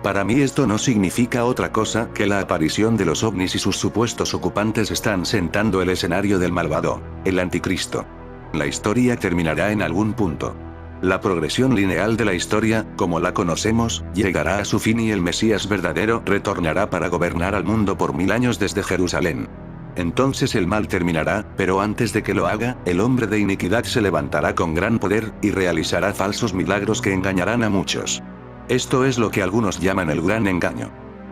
Para mí esto no significa otra cosa que la aparición de los ovnis y sus supuestos ocupantes están sentando el escenario del malvado, el anticristo. La historia terminará en algún punto. La progresión lineal de la historia, como la conocemos, llegará a su fin y el Mesías verdadero retornará para gobernar al mundo por 1000 años desde Jerusalén. Entonces el mal terminará, pero antes de que lo haga, el hombre de iniquidad se levantará con gran poder, y realizará falsos milagros que engañarán a muchos. Esto es lo que algunos llaman el gran engaño.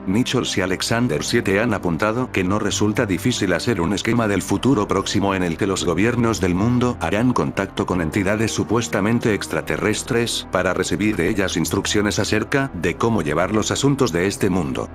Nichols y Alexander 7 han apuntado que no resulta difícil hacer un esquema del futuro próximo en el que los gobiernos del mundo harán contacto con entidades supuestamente extraterrestres para recibir de ellas instrucciones acerca de cómo llevar los asuntos de este mundo.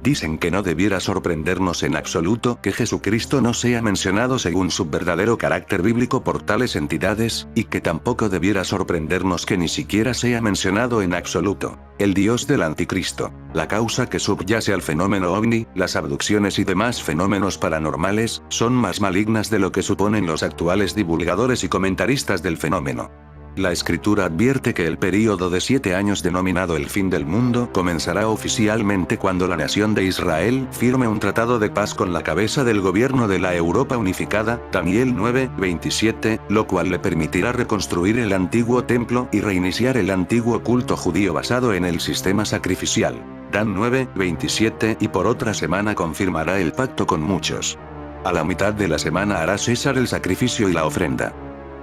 Dicen que no debiera sorprendernos en absoluto que Jesucristo no sea mencionado según su verdadero carácter bíblico por tales entidades, y que tampoco debiera sorprendernos que ni siquiera sea mencionado en absoluto el Dios del Anticristo. La causa que subyace al fenómeno ovni, las abducciones y demás fenómenos paranormales, son más malignas de lo que suponen los actuales divulgadores y comentaristas del fenómeno. La escritura advierte que el período de 7 años denominado el fin del mundo comenzará oficialmente cuando la nación de Israel firme un tratado de paz con la cabeza del gobierno de la Europa unificada, Daniel 9:27, lo cual le permitirá reconstruir el antiguo templo y reiniciar el antiguo culto judío basado en el sistema sacrificial. Dan 9:27 y por otra semana confirmará el pacto con muchos. A la mitad de la semana hará cesar el sacrificio y la ofrenda.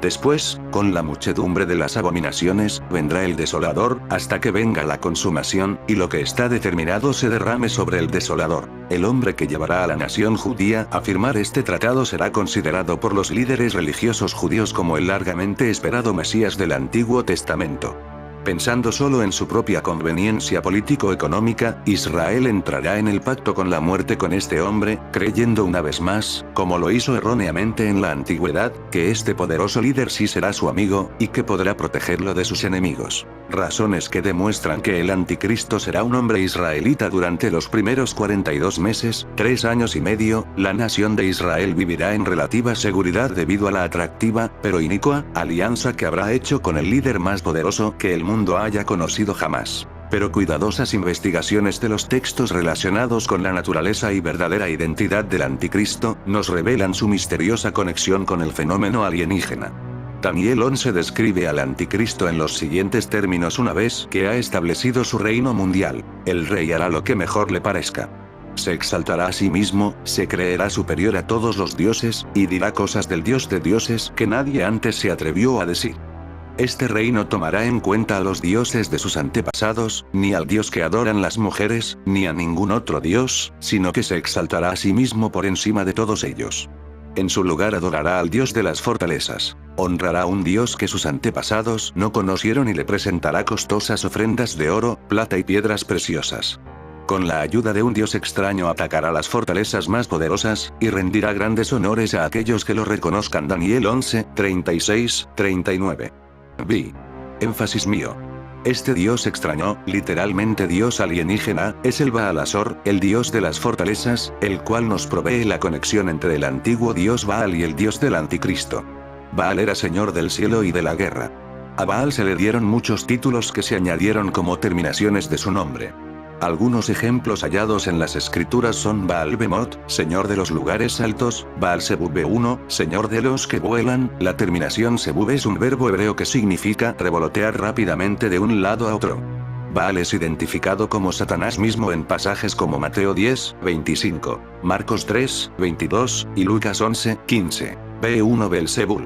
Después, con la muchedumbre de las abominaciones, vendrá el desolador, hasta que venga la consumación, y lo que está determinado se derrame sobre el desolador. El hombre que llevará a la nación judía a firmar este tratado será considerado por los líderes religiosos judíos como el largamente esperado Mesías del Antiguo Testamento. Pensando solo en su propia conveniencia político-económica, Israel entrará en el pacto con la muerte con este hombre, creyendo una vez más, como lo hizo erróneamente en la antigüedad, que este poderoso líder sí será su amigo, y que podrá protegerlo de sus enemigos. Razones que demuestran que el anticristo será un hombre israelita durante los primeros 42 meses, 3 años y medio, la nación de Israel vivirá en relativa seguridad debido a la atractiva, pero inicua, alianza que habrá hecho con el líder más poderoso que el mundo haya conocido jamás. Pero cuidadosas investigaciones de los textos relacionados con la naturaleza y verdadera identidad del anticristo, nos revelan su misteriosa conexión con el fenómeno alienígena. Daniel 11 describe al anticristo en los siguientes términos: una vez que ha establecido su reino mundial, el rey hará lo que mejor le parezca. Se exaltará a sí mismo, se creerá superior a todos los dioses, y dirá cosas del Dios de dioses que nadie antes se atrevió a decir. Este rey no tomará en cuenta a los dioses de sus antepasados, ni al dios que adoran las mujeres, ni a ningún otro dios, sino que se exaltará a sí mismo por encima de todos ellos. En su lugar adorará al dios de las fortalezas. Honrará a un dios que sus antepasados no conocieron y le presentará costosas ofrendas de oro, plata y piedras preciosas. Con la ayuda de un dios extraño atacará las fortalezas más poderosas, y rendirá grandes honores a aquellos que lo reconozcan. Daniel 11, 36, 39. Vi. Énfasis mío. Este dios extraño, literalmente dios alienígena, es el Baal Azor, el dios de las fortalezas, el cual nos provee la conexión entre el antiguo dios Baal y el dios del anticristo. Baal era señor del cielo y de la guerra. A Baal se le dieron muchos títulos que se añadieron como terminaciones de su nombre. Algunos ejemplos hallados en las escrituras son Baal Bemot, señor de los lugares altos; Baal Zebub 1, señor de los que vuelan. La terminación Zebub es un verbo hebreo que significa revolotear rápidamente de un lado a otro. Baal es identificado como Satanás mismo en pasajes como Mateo 10, 25, Marcos 3, 22, y Lucas 11, 15. B1 Beelzebul.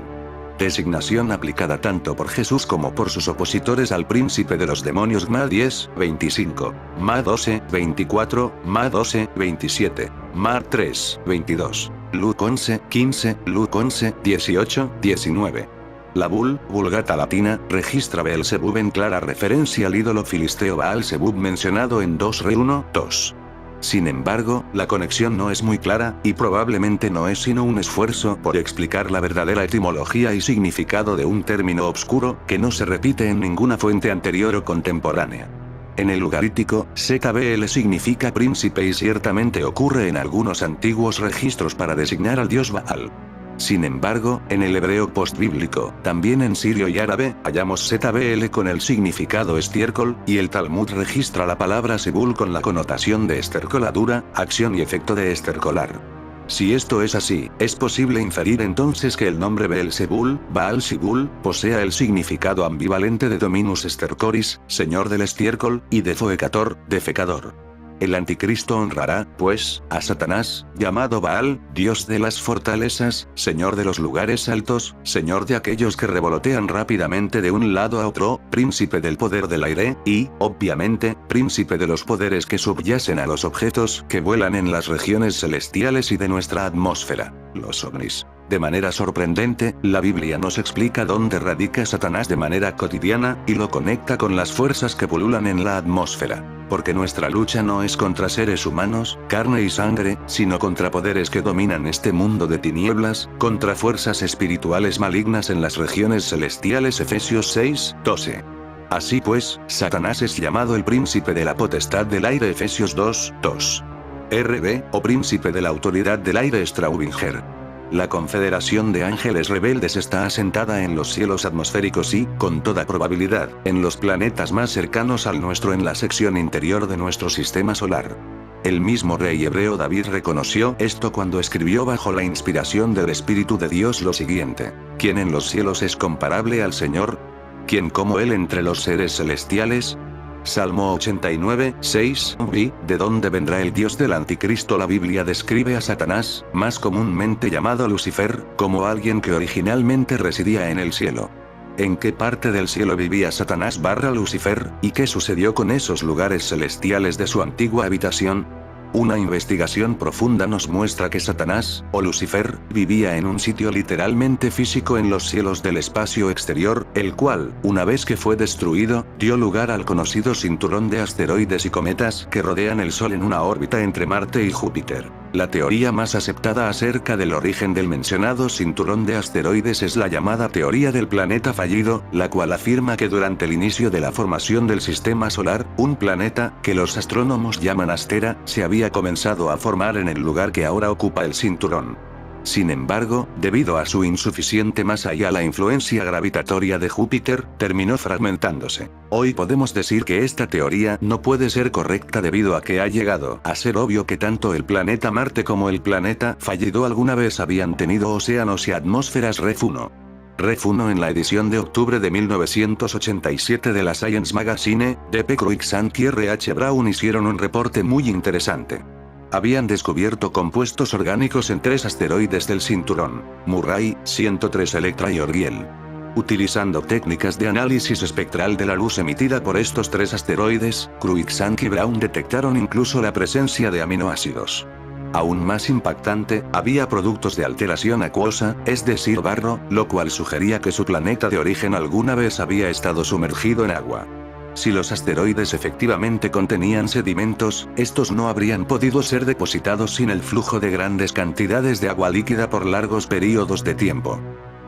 Designación aplicada tanto por Jesús como por sus opositores al príncipe de los demonios. Ma 10, 25, Ma 12, 24, Ma 12, 27, Ma 3, 22, Luke 11, 15, Luke 11, 18, 19. La Vulgata latina, registra Beelzebub en clara referencia al ídolo filisteo Baal-Zebub mencionado en 2 Re 1, 2. Sin embargo, la conexión no es muy clara, y probablemente no es sino un esfuerzo por explicar la verdadera etimología y significado de un término obscuro, que no se repite en ninguna fuente anterior o contemporánea. En el ugarítico, ZBL significa príncipe y ciertamente ocurre en algunos antiguos registros para designar al dios Baal. Sin embargo, en el hebreo postbíblico, también en sirio y árabe, hallamos ZBL con el significado estiércol, y el Talmud registra la palabra Zebul con la connotación de estercoladura, acción y efecto de estercolar. Si esto es así, es posible inferir entonces que el nombre Beelzebul, Baal-Zebul, posea el significado ambivalente de Dominus Estercoris, señor del estiércol, y de Foecator, defecador. El anticristo honrará, pues, a Satanás, llamado Baal, dios de las fortalezas, señor de los lugares altos, señor de aquellos que revolotean rápidamente de un lado a otro, príncipe del poder del aire, y, obviamente, príncipe de los poderes que subyacen a los objetos que vuelan en las regiones celestiales y de nuestra atmósfera, los ovnis. De manera sorprendente, la Biblia nos explica dónde radica Satanás de manera cotidiana, y lo conecta con las fuerzas que pululan en la atmósfera. Porque nuestra lucha no es contra seres humanos, carne y sangre, sino contra poderes que dominan este mundo de tinieblas, contra fuerzas espirituales malignas en las regiones celestiales. Efesios 6, 12. Así pues, Satanás es llamado el príncipe de la potestad del aire. Efesios 2, 2. RB, o príncipe de la autoridad del aire. Straubinger. La confederación de ángeles rebeldes está asentada en los cielos atmosféricos y, con toda probabilidad, en los planetas más cercanos al nuestro en la sección interior de nuestro sistema solar. El mismo rey hebreo David reconoció esto cuando escribió bajo la inspiración del Espíritu de Dios lo siguiente: ¿Quién en los cielos es comparable al Señor? ¿Quién como Él entre los seres celestiales? Salmo 89, 6. ¿De dónde vendrá el Dios del anticristo? La Biblia describe a Satanás, más comúnmente llamado Lucifer, como alguien que originalmente residía en el cielo. ¿En qué parte del cielo vivía Satanás Lucifer, y qué sucedió con esos lugares celestiales de su antigua habitación? Una investigación profunda nos muestra que Satanás, o Lucifer, vivía en un sitio literalmente físico en los cielos del espacio exterior, el cual, una vez que fue destruido, dio lugar al conocido cinturón de asteroides y cometas que rodean el Sol en una órbita entre Marte y Júpiter. La teoría más aceptada acerca del origen del mencionado cinturón de asteroides es la llamada teoría del planeta fallido, la cual afirma que durante el inicio de la formación del sistema solar, un planeta, que los astrónomos llaman Astera, se había comenzado a formar en el lugar que ahora ocupa el cinturón. Sin embargo, debido a su insuficiente masa y a la influencia gravitatoria de Júpiter, terminó fragmentándose. Hoy podemos decir que esta teoría no puede ser correcta debido a que ha llegado a ser obvio que tanto el planeta Marte como el planeta fallido alguna vez habían tenido océanos y atmósferas. Ref 1. Ref 1. En la edición de octubre de 1987 de la Science Magazine, D.P. Cruikshank y R.H. Brown hicieron un reporte muy interesante. Habían descubierto compuestos orgánicos en 3 asteroides del cinturón: Murray, 103 Electra y Orgiel. Utilizando técnicas de análisis espectral de la luz emitida por estos 3 asteroides, Cruikshank y Brown detectaron incluso la presencia de aminoácidos. Aún más impactante, había productos de alteración acuosa, es decir barro, lo cual sugería que su planeta de origen alguna vez había estado sumergido en agua. Si los asteroides efectivamente contenían sedimentos, estos no habrían podido ser depositados sin el flujo de grandes cantidades de agua líquida por largos periodos de tiempo.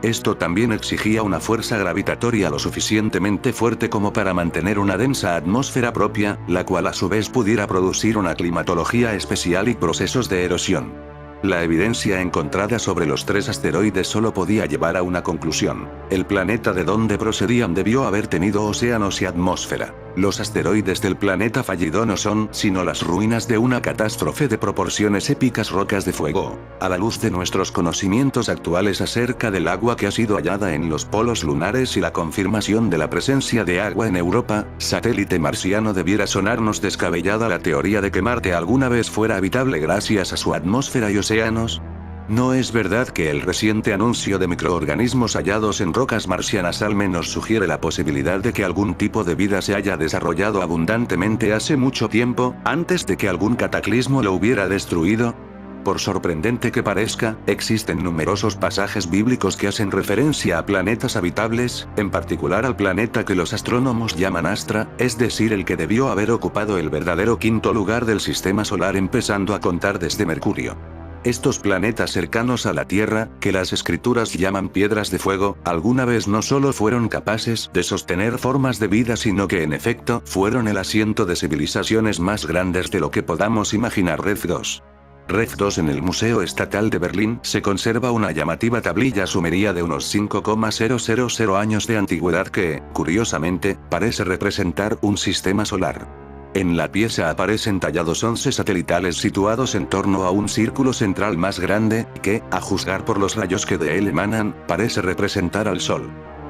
Esto también exigía una fuerza gravitatoria lo suficientemente fuerte como para mantener una densa atmósfera propia, la cual a su vez pudiera producir una climatología especial y procesos de erosión. La evidencia encontrada sobre los 3 asteroides solo podía llevar a una conclusión: el planeta de donde procedían debió haber tenido océanos y atmósfera. Los asteroides del planeta fallido no son sino las ruinas de una catástrofe de proporciones épicas. Rocas de fuego. A la luz de nuestros conocimientos actuales acerca del agua que ha sido hallada en los polos lunares y la confirmación de la presencia de agua en Europa, satélite marciano, debiera sonarnos descabellada la teoría de que Marte alguna vez fuera habitable gracias a su atmósfera y océanos. ¿No es verdad que el reciente anuncio de microorganismos hallados en rocas marcianas al menos sugiere la posibilidad de que algún tipo de vida se haya desarrollado abundantemente hace mucho tiempo, antes de que algún cataclismo lo hubiera destruido? Por sorprendente que parezca, existen numerosos pasajes bíblicos que hacen referencia a planetas habitables, en particular al planeta que los astrónomos llaman Astra, es decir el que debió haber ocupado el verdadero quinto lugar del sistema solar empezando a contar desde Mercurio. Estos planetas cercanos a la Tierra, que las escrituras llaman piedras de fuego, alguna vez no solo fueron capaces de sostener formas de vida sino que en efecto fueron el asiento de civilizaciones más grandes de lo que podamos imaginar. Ref 2. Ref 2. En el Museo Estatal de Berlín se conserva una llamativa tablilla sumeria de unos 5,000 años de antigüedad que, curiosamente, parece representar un sistema solar. En la pieza aparecen tallados 11 satelitales situados en torno a un círculo central más grande, que, a juzgar por los rayos que de él emanan, parece representar al Sol.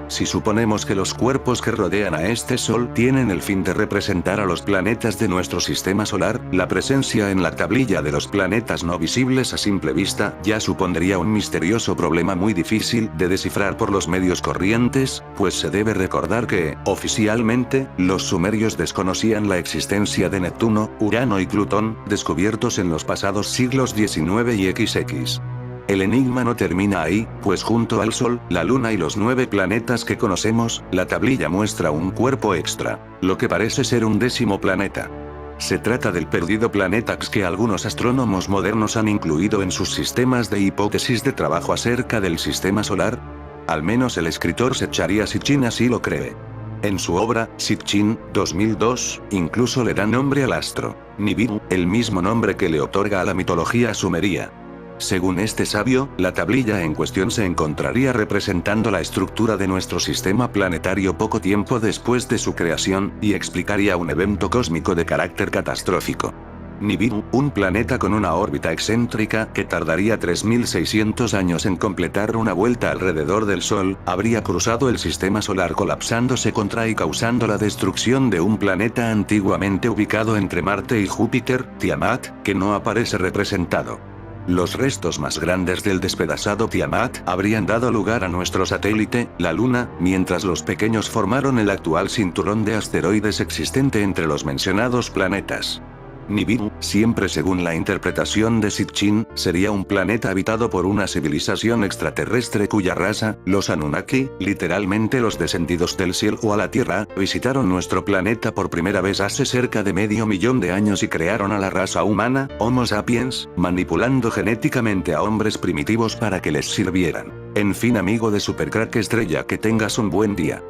Si suponemos que los cuerpos que rodean a este Sol tienen el fin de representar a los planetas de nuestro sistema solar, la presencia en la tablilla de los planetas no visibles a simple vista ya supondría un misterioso problema muy difícil de descifrar por los medios corrientes, pues se debe recordar que, oficialmente, los sumerios desconocían la existencia de Neptuno, Urano y Plutón, descubiertos en los pasados siglos XIX y XX. El enigma no termina ahí, pues junto al Sol, la Luna y los 9 planetas que conocemos, la tablilla muestra un cuerpo extra, lo que parece ser un 10º planeta. Se trata del perdido planeta X que algunos astrónomos modernos han incluido en sus sistemas de hipótesis de trabajo acerca del sistema solar. Al menos el escritor Zecharia Sitchin así lo cree. En su obra, Sitchin, 2002, incluso le da nombre al astro, Nibiru, el mismo nombre que le otorga a la mitología sumeria. Según este sabio, la tablilla en cuestión se encontraría representando la estructura de nuestro sistema planetario poco tiempo después de su creación, y explicaría un evento cósmico de carácter catastrófico. Nibiru, un planeta con una órbita excéntrica que tardaría 3600 años en completar una vuelta alrededor del Sol, habría cruzado el sistema solar colapsándose contra y causando la destrucción de un planeta antiguamente ubicado entre Marte y Júpiter, Tiamat, que no aparece representado. Los restos más grandes del despedazado Tiamat habrían dado lugar a nuestro satélite, la Luna, mientras los pequeños formaron el actual cinturón de asteroides existente entre los mencionados planetas. Nibiru, siempre según la interpretación de Sitchin, sería un planeta habitado por una civilización extraterrestre cuya raza, los Anunnaki, literalmente los descendidos del cielo a la Tierra, visitaron nuestro planeta por primera vez hace cerca de medio millón de años y crearon a la raza humana, Homo sapiens, manipulando genéticamente a hombres primitivos para que les sirvieran. En fin, amigo de Supercrack Estrella, que tengas un buen día.